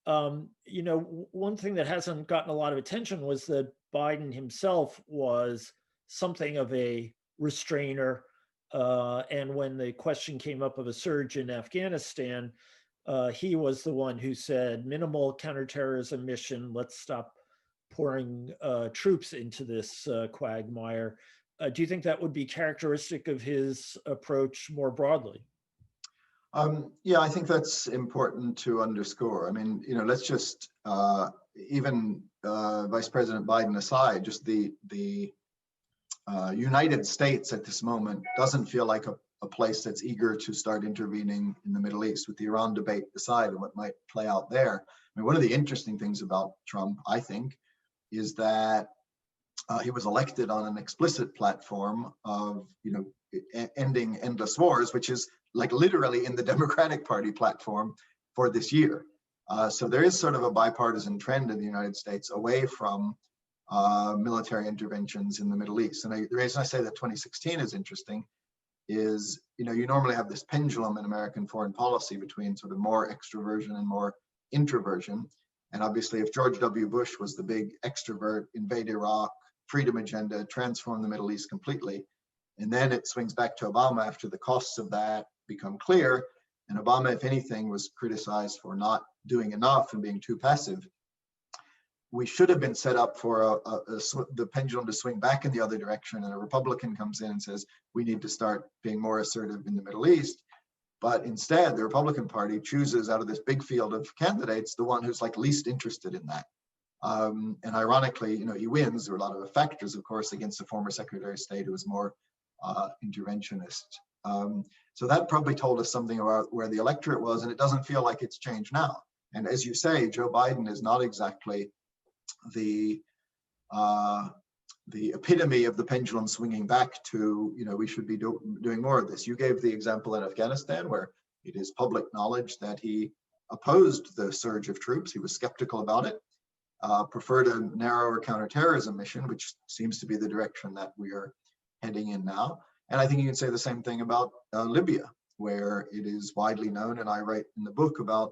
One thing that hasn't gotten a lot of attention was that Biden himself was something of a restrainer. And when the question came up of a surge in Afghanistan, he was the one who said, minimal counterterrorism mission, let's stop pouring troops into this quagmire. Do you think that would be characteristic of his approach more broadly? Yeah, I think that's important to underscore. I mean, let's just, even Vice President Biden aside, just the United States at this moment doesn't feel like a place that's eager to start intervening in the Middle East, with the Iran debate aside and what might play out there. I mean, one of the interesting things about Trump, I think, is that he was elected on an explicit platform of, ending endless wars, which is like literally in the Democratic Party platform for this year. So there is sort of a bipartisan trend in the United States away from military interventions in the Middle East. And the reason I say that 2016 is interesting is, you normally have this pendulum in American foreign policy between sort of more extroversion and more introversion. And obviously, if George W. Bush was the big extrovert, invade Iraq, freedom agenda, transform the Middle East completely, and then it swings back to Obama after the costs of that become clear, and Obama, if anything, was criticized for not doing enough and being too passive, we should have been set up for the pendulum to swing back in the other direction, and a Republican comes in and says, we need to start being more assertive in the Middle East. But instead, the Republican Party chooses out of this big field of candidates, the one who's like least interested in that. And ironically, he wins. There are a lot of factors, of course, against the former Secretary of State who was more interventionist. So that probably told us something about where the electorate was, and it doesn't feel like it's changed now. And as you say, Joe Biden is not exactly the epitome of the pendulum swinging back to, we should be doing more of this. You gave the example in Afghanistan, where it is public knowledge that he opposed the surge of troops. He was skeptical about it, preferred a narrower counterterrorism mission, which seems to be the direction that we are heading in now. And I think you can say the same thing about Libya, where it is widely known, and I write in the book about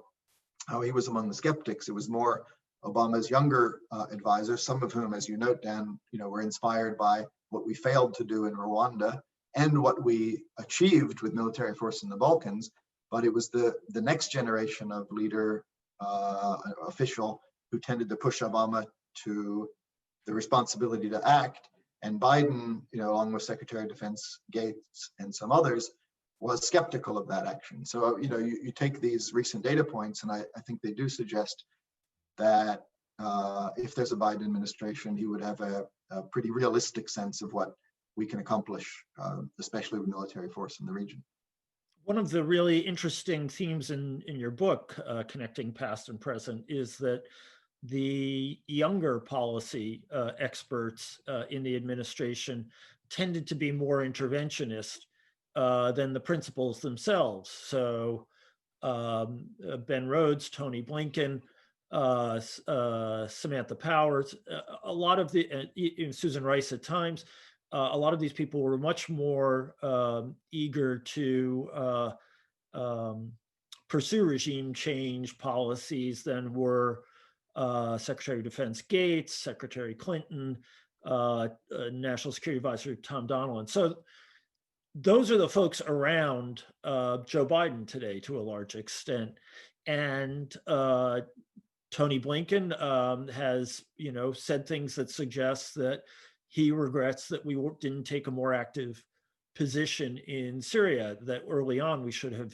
how he was among the skeptics. It was more Obama's younger advisors, some of whom, as you note, Dan, were inspired by what we failed to do in Rwanda and what we achieved with military force in the Balkans. But it was the next generation of leader, official, who tended to push Obama to the responsibility to act. And Biden, along with Secretary of Defense Gates and some others, was skeptical of that action. So, you take these recent data points, and I think they do suggest that if there's a Biden administration, he would have a pretty realistic sense of what we can accomplish, especially with military force in the region. One of the really interesting themes in your book, Connecting Past and Present, is that the younger policy experts in the administration tended to be more interventionist than the principals themselves. So Ben Rhodes, Tony Blinken, Samantha Powers, a lot of the Susan Rice at times, a lot of these people were much more eager to pursue regime change policies than were Secretary of Defense Gates, Secretary Clinton, National Security Advisor Tom Donilon. So those are the folks around Joe Biden today to a large extent. And Tony Blinken has, said things that suggest that he regrets that we didn't take a more active position in Syria, that early on we should have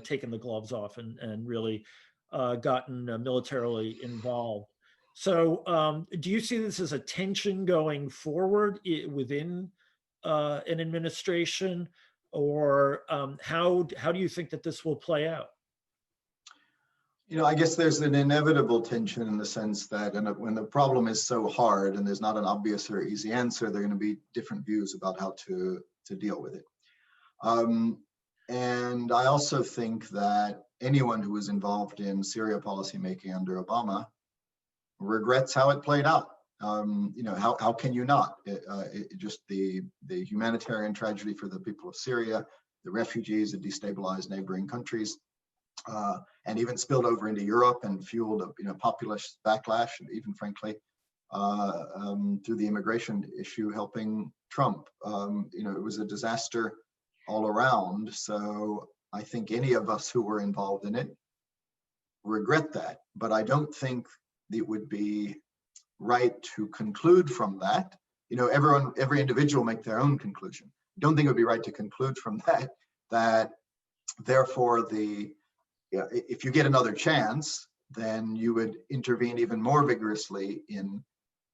taken the gloves off and really gotten militarily involved. So do you see this as a tension going forward within an administration, or how do you think that this will play out? I guess there's an inevitable tension in the sense that when the problem is so hard and there's not an obvious or easy answer, there are going to be different views about how to deal with it. And I also think that anyone who was involved in Syria policymaking under Obama regrets how it played out. How can you not? Just the humanitarian tragedy for the people of Syria, the refugees, the destabilized neighboring countries, and even spilled over into Europe and fueled a populist backlash, and even frankly through the immigration issue helping Trump. It was a disaster all around. So I think any of us who were involved in it regret that, but I don't think it would be right to conclude from that. Every individual make their own conclusion. I don't think it would be right to conclude from that therefore if you get another chance, then you would intervene even more vigorously in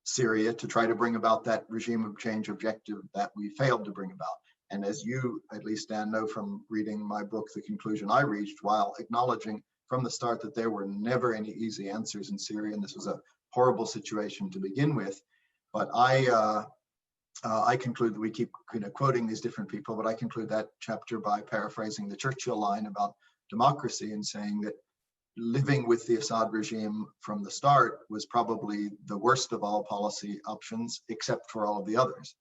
Syria to try to bring about that regime of change objective that we failed to bring about. And as you, at least Dan, know from reading my book, the conclusion I reached, while acknowledging from the start that there were never any easy answers in Syria, and this was a horrible situation to begin with. But I conclude that we keep quoting these different people, but I conclude that chapter by paraphrasing the Churchill line about democracy and saying that living with the Assad regime from the start was probably the worst of all policy options, except for all of the others.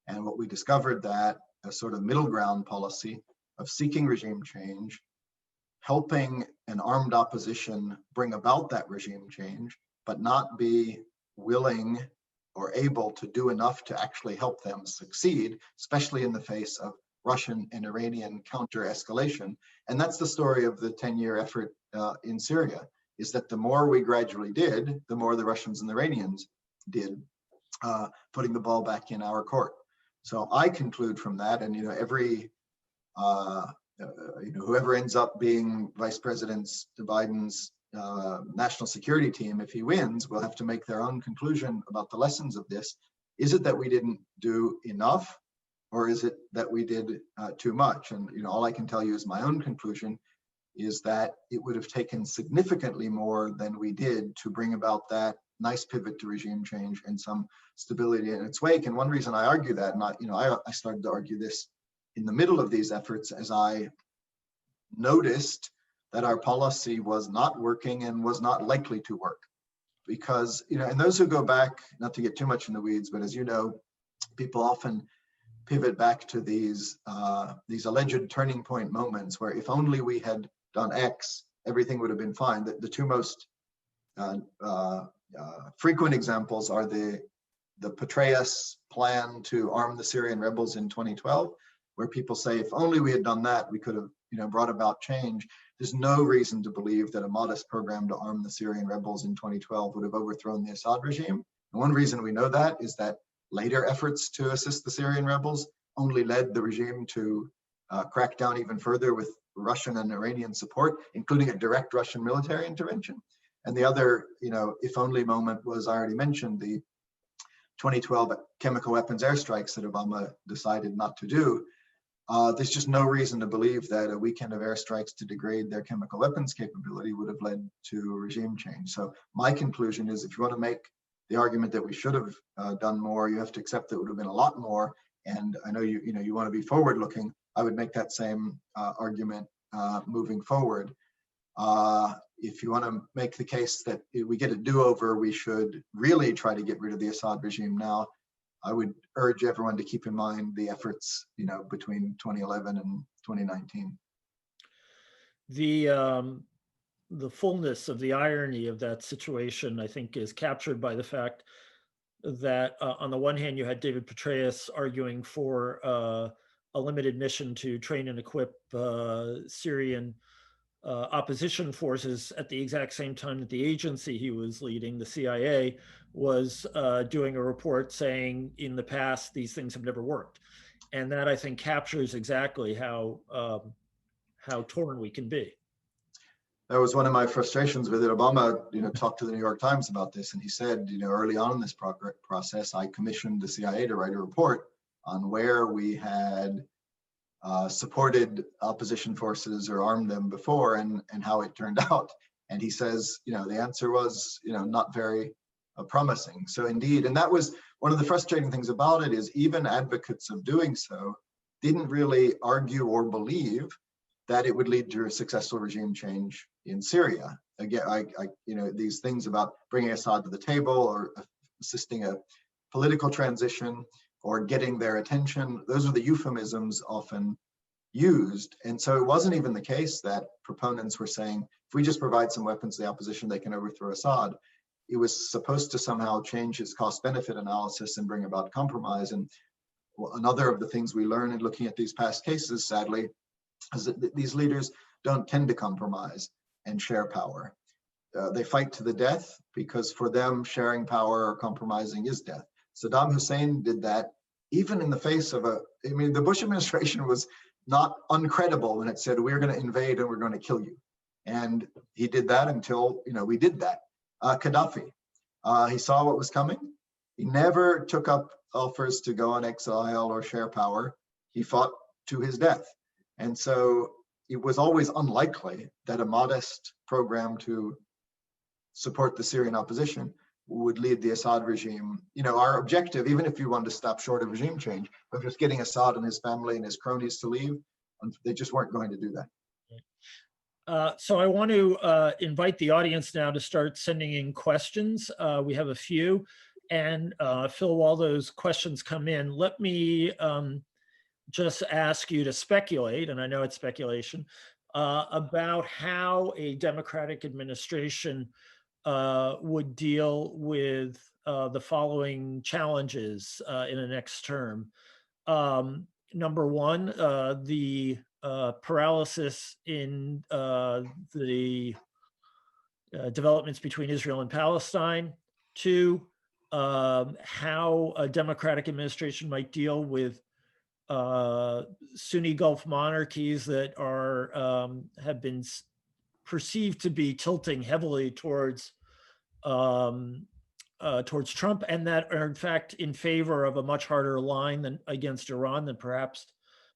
And what we discovered that a sort of middle ground policy of seeking regime change, helping an armed opposition bring about that regime change, but not be willing or able to do enough to actually help them succeed, especially in the face of Russian and Iranian counter-escalation. And that's the story of the 10-year effort in Syria, is that the more we gradually did, the more the Russians and the Iranians did, putting the ball back in our court. So I conclude from that, and whoever ends up being Vice President Biden's national security team, if he wins, will have to make their own conclusion about the lessons of this. Is it that we didn't do enough, or is it that we did too much? And all I can tell you is my own conclusion is that it would have taken significantly more than we did to bring about that nice pivot to regime change and some stability in its wake. And one reason I argue that, and I started to argue this in the middle of these efforts as I noticed that our policy was not working and was not likely to work. Because, and those who go back, not to get too much in the weeds, but as you know, people often pivot back to these alleged turning point moments where if only we had done X, everything would have been fine. The two most frequent examples are the Petraeus plan to arm the Syrian rebels in 2012, where people say, if only we had done that, we could have brought about change. There's no reason to believe that a modest program to arm the Syrian rebels in 2012 would have overthrown the Assad regime. And one reason we know that is that later efforts to assist the Syrian rebels only led the regime to crack down even further with Russian and Iranian support, including a direct Russian military intervention. And the other, if only moment was, I already mentioned, the 2012 chemical weapons airstrikes that Obama decided not to do. There's just no reason to believe that a weekend of airstrikes to degrade their chemical weapons capability would have led to regime change. So my conclusion is, if you want to make the argument that we should have done more, you have to accept that it would have been a lot more. And I know you want to be forward-looking. I would make that same argument moving forward. If you want to make the case that we get a do-over, we should really try to get rid of the Assad regime now, I would urge everyone to keep in mind the efforts, between 2011 and 2019. The fullness of the irony of that situation, I think, is captured by the fact that on the one hand, you had David Petraeus arguing for a limited mission to train and equip Syrian opposition forces at the exact same time that the agency he was leading, the CIA, was doing a report saying in the past these things have never worked. And that, I think, captures exactly how torn we can be. That was one of my frustrations with it. Obama, talked to the New York Times about this, and he said, early on in this process, I commissioned the CIA to write a report on where we had supported opposition forces or armed them before, and how it turned out. And he says, the answer was, not very promising. So indeed, and that was one of the frustrating things about it, is even advocates of doing so didn't really argue or believe that it would lead to a successful regime change in Syria. Again, these things about bringing Assad to the table or assisting a political transition or getting their attention, those are the euphemisms often used. And so it wasn't even the case that proponents were saying, if we just provide some weapons to the opposition, they can overthrow Assad. It was supposed to somehow change its cost-benefit analysis and bring about compromise. And another of the things we learn in looking at these past cases, sadly, is that these leaders don't tend to compromise and share power. They fight to the death, because for them, sharing power or compromising is death. Saddam Hussein did that even in the face of the Bush administration was not uncredible when it said, we're going to invade and we're going to kill you. And he did that until, we did that. Gaddafi, he saw what was coming. He never took up offers to go on exile or share power. He fought to his death. And so it was always unlikely that a modest program to support the Syrian opposition would lead the Assad regime. Our objective, even if you want to stop short of regime change, of just getting Assad and his family and his cronies to leave, they just weren't going to do that. So I want to invite the audience now to start sending in questions. We have a few. And Phil, while those questions come in, let me just ask you to speculate, and I know it's speculation, about how a Democratic administration would deal with the following challenges in the next term. Number one, the paralysis in the developments between Israel and Palestine. Two, how a Democratic administration might deal with Sunni Gulf monarchies that are have been perceived to be tilting heavily towards Trump, and that are in fact in favor of a much harder line than against Iran than perhaps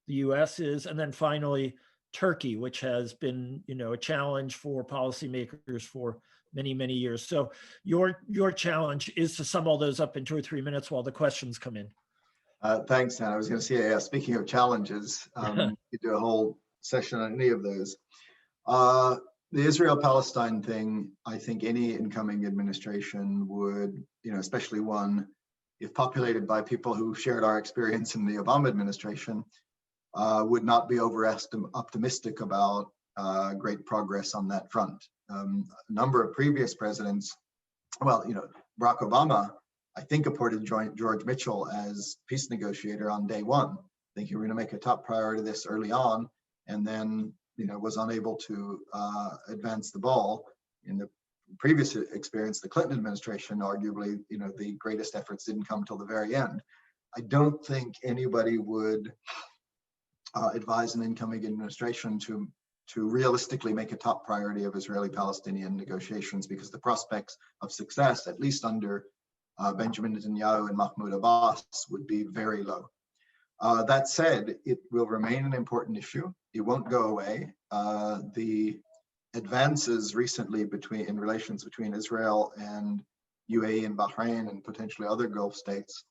the U.S. is. And then finally, Turkey, which has been, a challenge for policymakers for many, many years. So your challenge is to sum all those up in 2 or 3 minutes while the questions come in. Thanks, Dan. I was going to say, speaking of challenges, you do a whole session on any of those. The Israel-Palestine thing, I think any incoming administration would, especially one if populated by people who shared our experience in the Obama administration, would not be optimistic about great progress on that front. A number of previous presidents, Barack Obama, I think, appointed George Mitchell as peace negotiator on day one, thinking we're going to make a top priority of this early on, and then was unable to advance the ball. In the previous experience, the Clinton administration, arguably, the greatest efforts didn't come till the very end. I don't think anybody would advise an incoming administration to realistically make a top priority of Israeli-Palestinian negotiations, because the prospects of success, at least under Benjamin Netanyahu and Mahmoud Abbas, would be very low. That said, it will remain an important issue. It won't go away. The advances recently in relations between Israel and UAE and Bahrain and potentially other Gulf states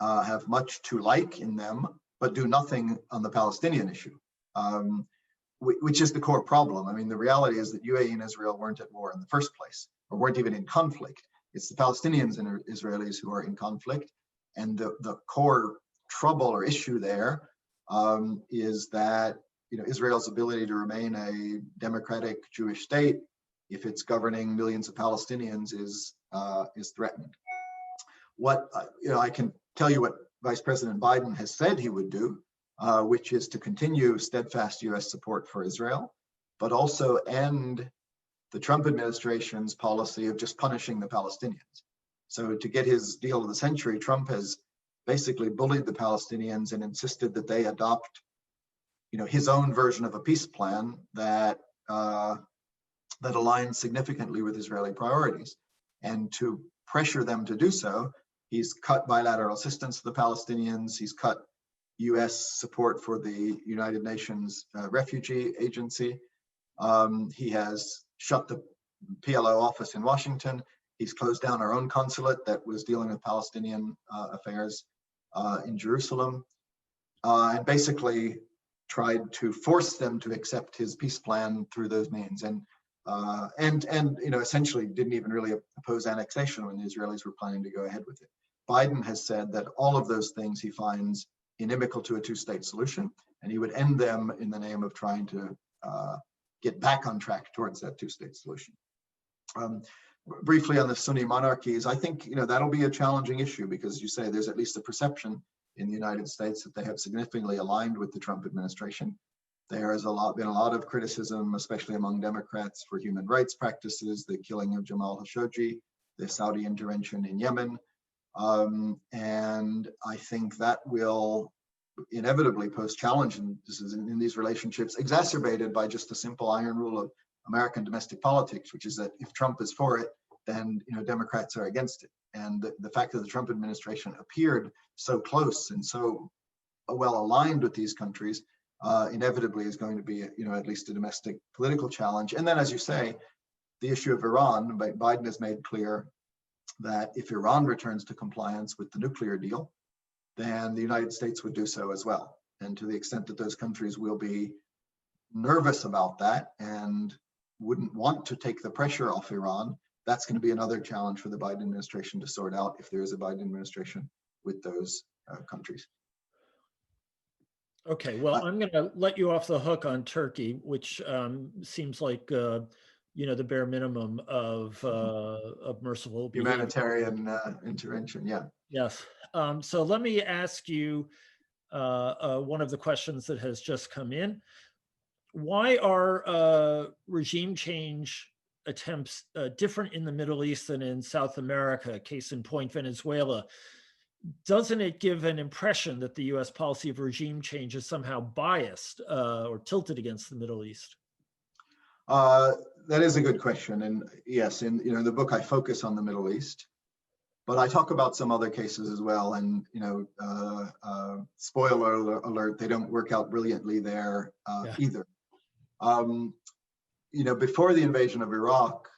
have much to like in them, but do nothing on the Palestinian issue, which is the core problem. I mean, the reality is that UAE and Israel weren't at war in the first place, or weren't even in conflict. It's the Palestinians and Israelis who are in conflict. And the core trouble or issue there is that Israel's ability to remain a democratic Jewish state, if it's governing millions of Palestinians, is threatened. What I can tell you what Vice President Biden has said he would do, which is to continue steadfast U.S. support for Israel, but also end the Trump administration's policy of just punishing the Palestinians. So to get his deal of the century, Trump has basically bullied the Palestinians and insisted that they adopt, his own version of a peace plan that aligns significantly with Israeli priorities. And to pressure them to do so, he's cut bilateral assistance to the Palestinians. He's cut U.S. support for the United Nations Refugee Agency. He has shut the PLO office in Washington. He's closed down our own consulate that was dealing with Palestinian affairs in Jerusalem, and basically tried to force them to accept his peace plan through those means, and essentially didn't even really oppose annexation when the Israelis were planning to go ahead with it. Biden has said that all of those things he finds inimical to a two-state solution, and he would end them in the name of trying to get back on track towards that two-state solution. Briefly on the Sunni monarchies, I think that'll be a challenging issue, because you say there's at least a perception in the United States that they have significantly aligned with the Trump administration. There has been a lot of criticism, especially among Democrats, for human rights practices, the killing of Jamal Khashoggi, the Saudi intervention in Yemen, and I think that will inevitably pose challenge in these relationships, exacerbated by just the simple iron rule of American domestic politics, which is that if Trump is for it, then Democrats are against it. And the fact that the Trump administration appeared so close and so well aligned with these countries inevitably is going to be at least a domestic political challenge. And then, as you say, the issue of Iran, Biden has made clear that if Iran returns to compliance with the nuclear deal, then the United States would do so as well. And to the extent that those countries will be nervous about that and wouldn't want to take the pressure off Iran, that's going to be another challenge for the Biden administration to sort out if there is a Biden administration with those countries. Okay, well, I'm going to let you off the hook on Turkey, which seems like the bare minimum of merciful behavior. Humanitarian intervention, yeah. Yes. So let me ask you one of the questions that has just come in. Why are regime change attempts different in the Middle East than in South America? Case in point, Venezuela. Doesn't it give an impression that the US policy of regime change is somehow biased or tilted against the Middle East? That is a good question. And yes, in the book, I focus on the Middle East, but I talk about some other cases as well. And, spoiler alert, they don't work out brilliantly there Yeah. either. Before the invasion of Iraq,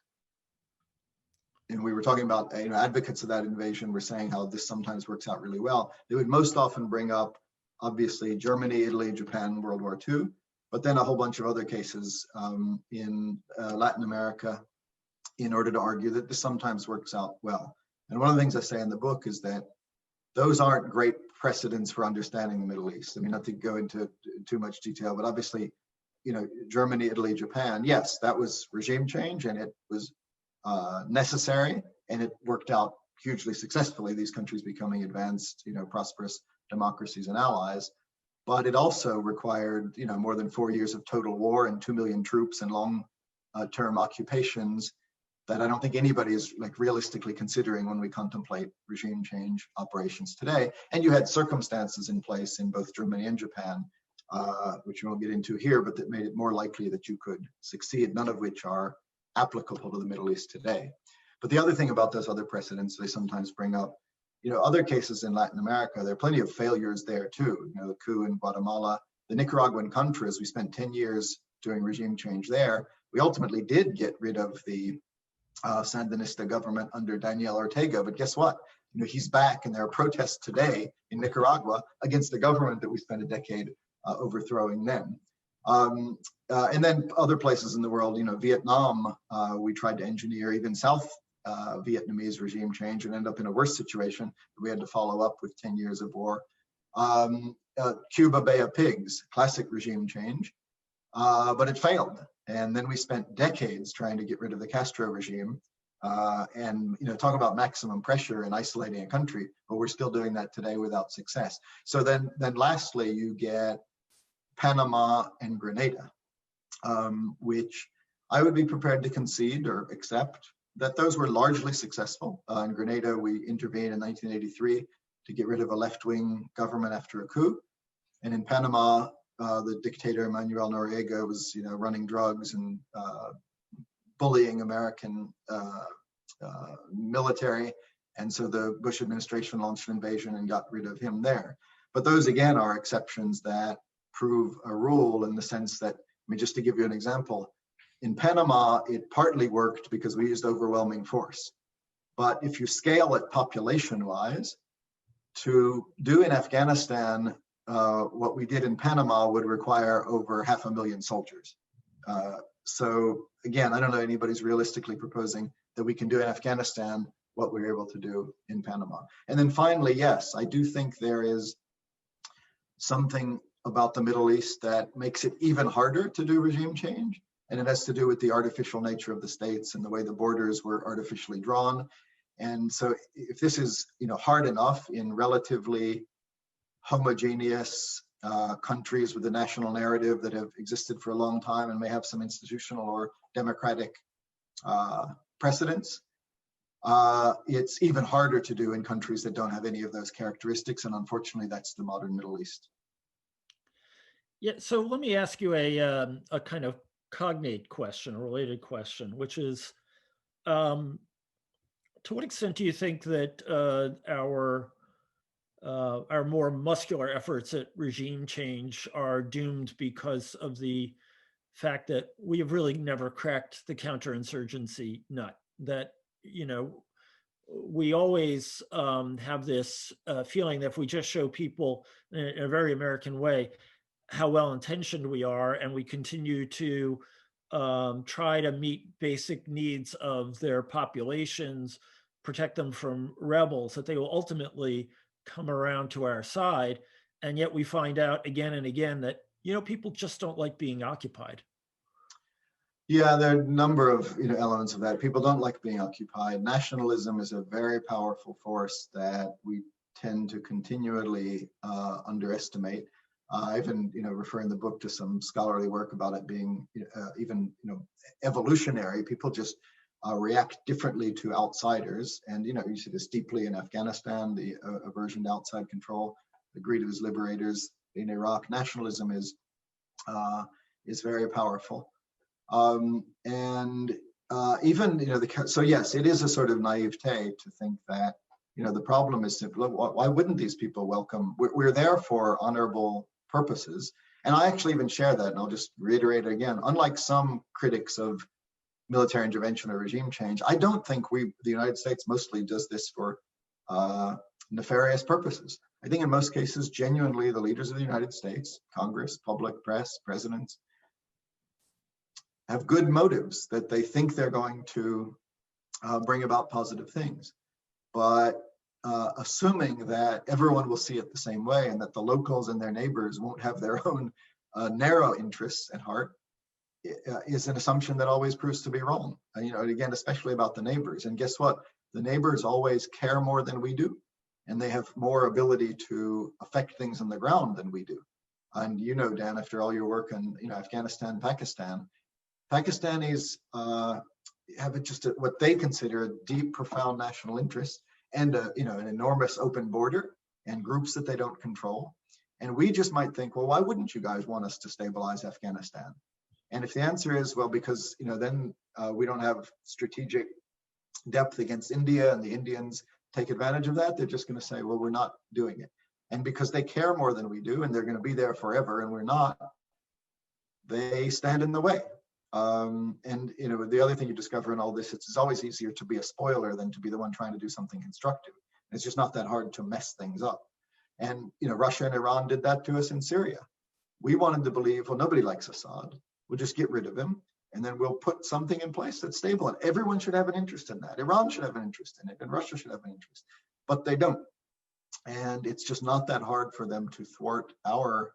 and we were talking about, advocates of that invasion were saying how this sometimes works out really well. They would most often bring up, obviously, Germany, Italy, Japan, World War II, but then a whole bunch of other cases in Latin America in order to argue that this sometimes works out well. And one of the things I say in the book is that those aren't great precedents for understanding the Middle East. I mean, not to go into too much detail, but obviously, Germany, Italy, Japan, yes, that was regime change and it was necessary, and it worked out hugely successfully, these countries becoming advanced, prosperous democracies and allies. But it also required, more than 4 years of total war and 2 million troops and long-term occupations that I don't think anybody is realistically considering when we contemplate regime change operations today. And you had circumstances in place in both Germany and Japan, which we won't get into here, but that made it more likely that you could succeed, none of which are applicable to the Middle East today. But the other thing about those other precedents they sometimes bring up, other cases in Latin America, there are plenty of failures there too. The coup in Guatemala, the Nicaraguan Contras, we spent 10 years doing regime change there. We ultimately did get rid of the Sandinista government under Daniel Ortega, but guess what? He's back, and there are protests today in Nicaragua against the government that we spent a decade overthrowing then. And then other places in the world, Vietnam, we tried to engineer even South Vietnamese regime change and end up in a worse situation. We had to follow up with 10 years of war. Cuba, Bay of Pigs, classic regime change, but it failed. And then we spent decades trying to get rid of the Castro regime and talk about maximum pressure and isolating a country, but we're still doing that today without success. So then lastly, you get Panama and Grenada, which I would be prepared to concede or accept that those were largely successful. In Grenada, we intervened in 1983 to get rid of a left-wing government after a coup. And in Panama, the dictator Manuel Noriega was, running drugs and bullying American military. And so the Bush administration launched an invasion and got rid of him there. But those, again, are exceptions that prove a rule in the sense that, just to give you an example, in Panama, it partly worked because we used overwhelming force. But if you scale it population-wise, to do in Afghanistan what we did in Panama would require over 500,000 soldiers. So again, I don't know anybody's realistically proposing that we can do in Afghanistan what we were able to do in Panama. And then finally, yes, I do think there is something about the Middle East that makes it even harder to do regime change. And it has to do with the artificial nature of the states and the way the borders were artificially drawn. And so if this is hard enough in relatively homogeneous countries with a national narrative that have existed for a long time and may have some institutional or democratic precedents, it's even harder to do in countries that don't have any of those characteristics. And unfortunately, that's the modern Middle East. Yeah, so let me ask you a kind of cognate question, a related question, which is, to what extent do you think that our more muscular efforts at regime change are doomed because of the fact that we have really never cracked the counterinsurgency nut? That, we always have this feeling that if we just show people in a very American way how well-intentioned we are, and we continue to try to meet basic needs of their populations, protect them from rebels, that they will ultimately come around to our side. And yet we find out again and again that, people just don't like being occupied. Yeah, there are a number of elements of that. People don't like being occupied. Nationalism is a very powerful force that we tend to continually underestimate. I even refer in the book to some scholarly work about it being even evolutionary. People just react differently to outsiders, and you see this deeply in Afghanistan, the aversion to outside control, the greed of his liberators in Iraq. Nationalism is very powerful. And even so yes, it is a sort of naivete to think that the problem is simply, why wouldn't these people welcome? We're there for honorable purposes, and I actually even share that, and I'll just reiterate it again. Unlike some critics of military intervention or regime change, I don't think the United States mostly does this for nefarious purposes. I think in most cases, genuinely, the leaders of the United States, Congress, public, press, presidents, have good motives, that they think they're going to bring about positive things. But assuming that everyone will see it the same way, and that the locals and their neighbors won't have their own narrow interests at heart, is an assumption that always proves to be wrong. And again, especially about the neighbors. And guess what? The neighbors always care more than we do, and they have more ability to affect things on the ground than we do. And Dan, after all your work in Afghanistan, Pakistan, Pakistanis have what they consider a deep, profound national interest, and an enormous open border and groups that they don't control. And we just might think, well, why wouldn't you guys want us to stabilize Afghanistan? And if the answer is, well, because then we don't have strategic depth against India, and the Indians take advantage of that, they're just going to say, well, we're not doing it. And because they care more than we do, and they're going to be there forever, and we're not, they stand in the way. And the other thing you discover in all this, it's always easier to be a spoiler than to be the one trying to do something constructive. It's just not that hard to mess things up. And Russia and Iran did that to us in Syria. We wanted to believe, well, nobody likes Assad, we'll just get rid of him, and then we'll put something in place that's stable, and everyone should have an interest in that. Iran should have an interest in it, and Russia should have an interest, but they don't. And it's just not that hard for them to thwart our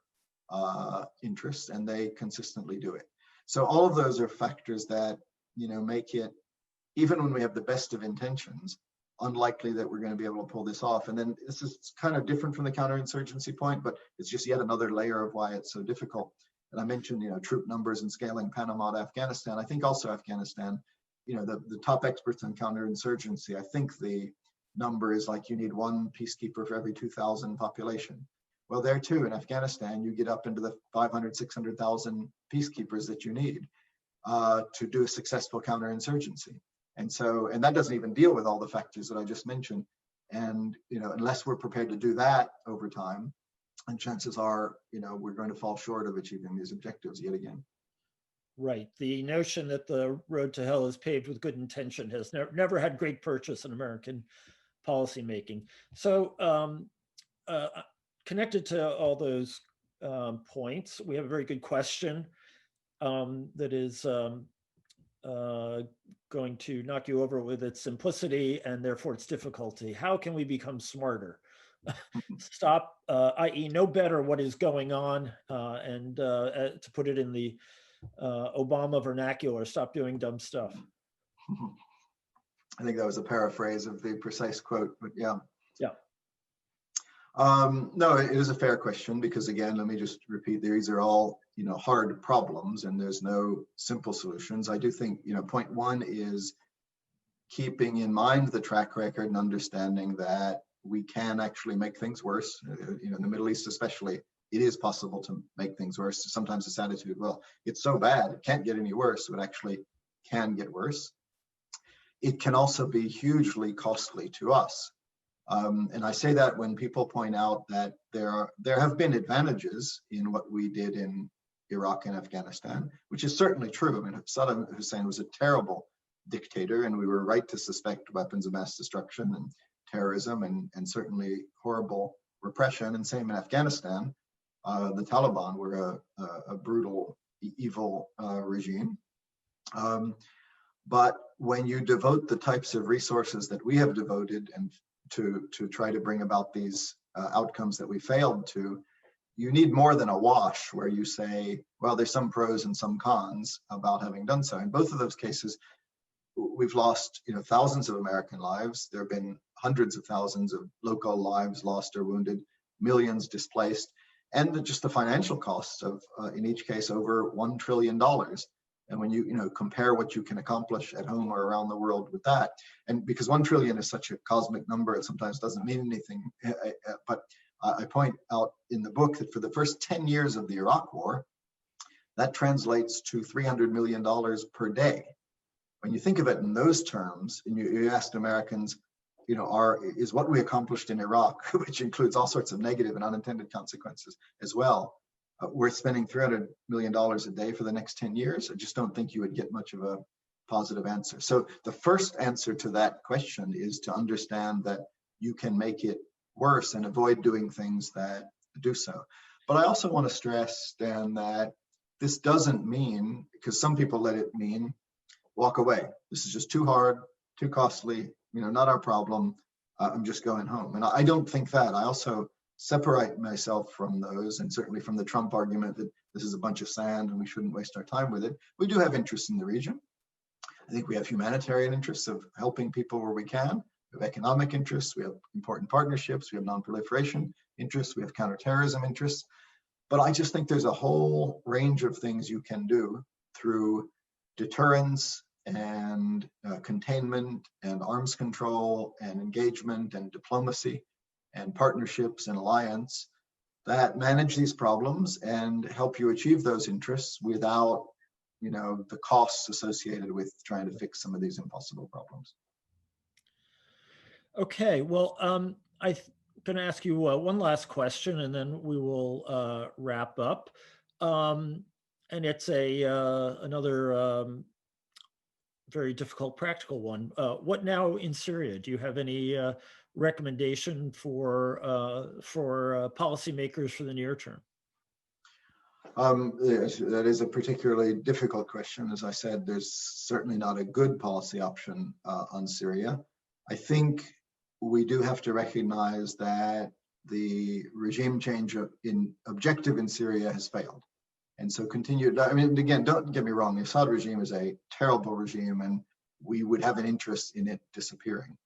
interests, and they consistently do it. So all of those are factors that make it, even when we have the best of intentions, unlikely that we're going to be able to pull this off. And then this is kind of different from the counterinsurgency point, but it's just yet another layer of why it's so difficult. And I mentioned troop numbers and scaling Panama to Afghanistan. I think also Afghanistan, the top experts on counterinsurgency, I think the number is like you need one peacekeeper for every 2,000 population. Well, there too, in Afghanistan, you get up into the 500, 600,000 peacekeepers that you need to do a successful counterinsurgency. And that doesn't even deal with all the factors that I just mentioned. And, unless we're prepared to do that over time, and chances are, we're going to fall short of achieving these objectives yet again. Right. The notion that the road to hell is paved with good intention has never had great purchase in American policymaking. So, connected to all those points, we have a very good question that is going to knock you over with its simplicity and therefore its difficulty. How can we become smarter? Stop, i.e. know better what is going on, and to put it in the Obama vernacular, stop doing dumb stuff. I think that was a paraphrase of the precise quote, but yeah. Yeah. No, it is a fair question, because again, let me just repeat, these are all, hard problems, and there's no simple solutions. I do think, point one is keeping in mind the track record and understanding that we can actually make things worse. In the Middle East especially, it is possible to make things worse. Sometimes this attitude, well, it's so bad, it can't get any worse, but actually can get worse. It can also be hugely costly to us. And I say that when people point out that there have been advantages in what we did in Iraq and Afghanistan, which is certainly true. I mean, Saddam Hussein was a terrible dictator, and we were right to suspect weapons of mass destruction and terrorism and certainly horrible repression. And same in Afghanistan. The Taliban were a brutal, evil regime. But when you devote the types of resources that we have devoted and to try to bring about these outcomes that we failed to, you need more than a wash where you say, well, there's some pros and some cons about having done so. In both of those cases, we've lost, thousands of American lives. There have been hundreds of thousands of local lives lost or wounded, millions displaced, and just the financial costs of, in each case, over $1 trillion. And when you compare what you can accomplish at home or around the world with that, and because 1 trillion is such a cosmic number, it sometimes doesn't mean anything. But I point out in the book that for the first 10 years of the Iraq War, that translates to $300 million per day. When you think of it in those terms, and you asked Americans, is what we accomplished in Iraq, which includes all sorts of negative and unintended consequences as well, worth spending $300 million a day for the next 10 years? I just don't think you would get much of a positive answer. So the first answer to that question is to understand that you can make it worse and avoid doing things that do so. But I also want to stress, Dan, that this doesn't mean, because some people let it mean, walk away. This is just too hard, too costly, not our problem. I'm just going home. And I don't think that. I also separate myself from those, and certainly from the Trump argument that this is a bunch of sand and we shouldn't waste our time with it. We do have interests in the region. I think we have humanitarian interests of helping people where we can. We have economic interests. We have important partnerships. We have non-proliferation interests. We have counterterrorism interests. But I just think there's a whole range of things you can do through deterrence and containment and arms control and engagement and diplomacy and partnerships and alliance that manage these problems and help you achieve those interests without, the costs associated with trying to fix some of these impossible problems. Okay, well, I'm going to ask you one last question, and then we will wrap up. And it's another very difficult practical one. What now in Syria? Do you have any recommendation for policymakers for the near term? That is a particularly difficult question. As I said, there's certainly not a good policy option on Syria. I think we do have to recognize that the regime change objective in Syria has failed. And so again, don't get me wrong, the Assad regime is a terrible regime and we would have an interest in it disappearing.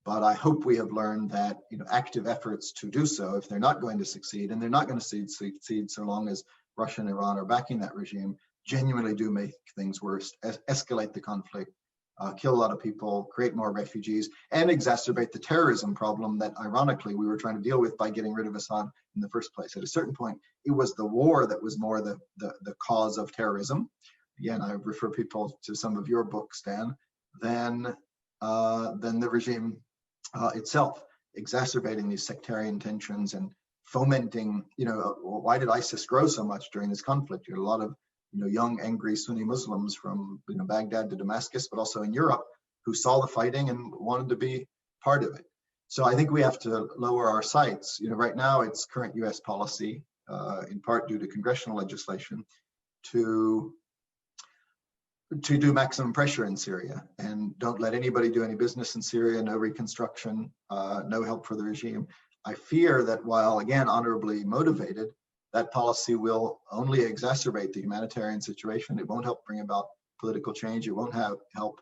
But I hope we have learned that active efforts to do so, if they're not going to succeed, and they're not going to succeed so long as Russia and Iran are backing that regime, genuinely do make things worse, escalate the conflict, kill a lot of people, create more refugees, and exacerbate the terrorism problem that, ironically, we were trying to deal with by getting rid of Assad in the first place. At a certain point, it was the war that was more the cause of terrorism. Again, I refer people to some of your books, Dan, than the regime itself, exacerbating these sectarian tensions and fomenting, why did ISIS grow so much during this conflict? You had a lot of young, angry Sunni Muslims from Baghdad to Damascus, but also in Europe, who saw the fighting and wanted to be part of it. So I think we have to lower our sights. Right now it's current U.S. policy, in part due to congressional legislation, to do maximum pressure in Syria and don't let anybody do any business in Syria, no reconstruction, no help for the regime. I fear that while, again, honorably motivated, that policy will only exacerbate the humanitarian situation. It won't help bring about political change. It won't help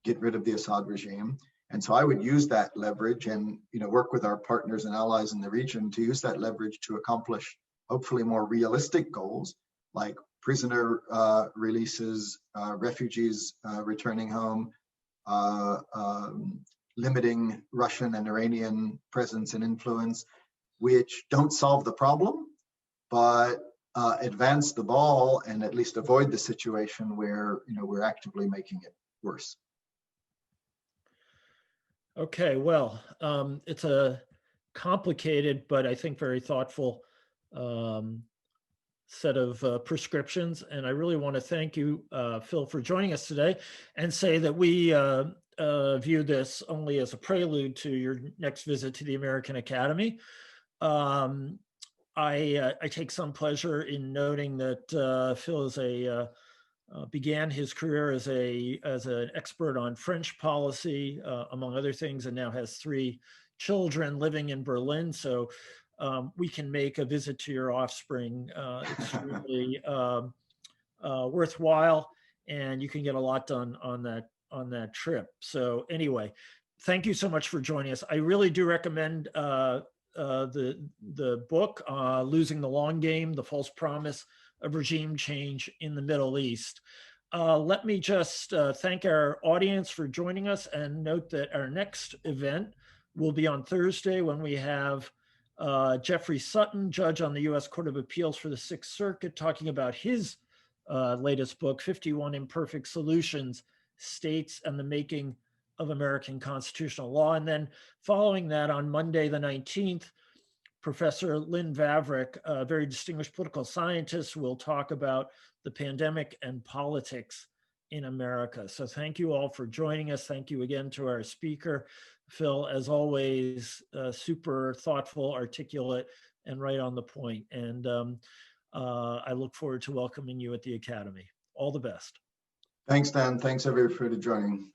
get rid of the Assad regime. And so I would use that leverage and work with our partners and allies in the region to use that leverage to accomplish hopefully more realistic goals like prisoner releases, refugees returning home, limiting Russian and Iranian presence and influence, which don't solve the problem, but advance the ball and at least avoid the situation where we're actively making it worse. Okay, well, it's a complicated but I think very thoughtful set of prescriptions, and I really want to thank you, Phil, for joining us today, and say that we view this only as a prelude to your next visit to the American Academy. I take some pleasure in noting that Phil is began his career as an expert on French policy, among other things, and now has 3 children living in Berlin. So we can make a visit to your offspring extremely worthwhile, and you can get a lot done on that trip. So anyway, thank you so much for joining us. I really do recommend the book, Losing the Long Game: The False Promise of Regime Change in the Middle East. Let me just thank our audience for joining us, and note that our next event will be on Thursday, when we have Jeffrey Sutton, judge on the U.S. Court of Appeals for the Sixth Circuit, talking about his latest book, 51 Imperfect Solutions, States and the Making of American Constitutional Law. And then following that, on Monday the 19th, Professor Lynn Vavrick, a very distinguished political scientist, will talk about the pandemic and politics in America. So thank you all for joining us. Thank you again to our speaker, Phil, as always, super thoughtful, articulate, and right on the point. And I look forward to welcoming you at the Academy. All the best. Thanks, Dan. Thanks, everybody, for joining.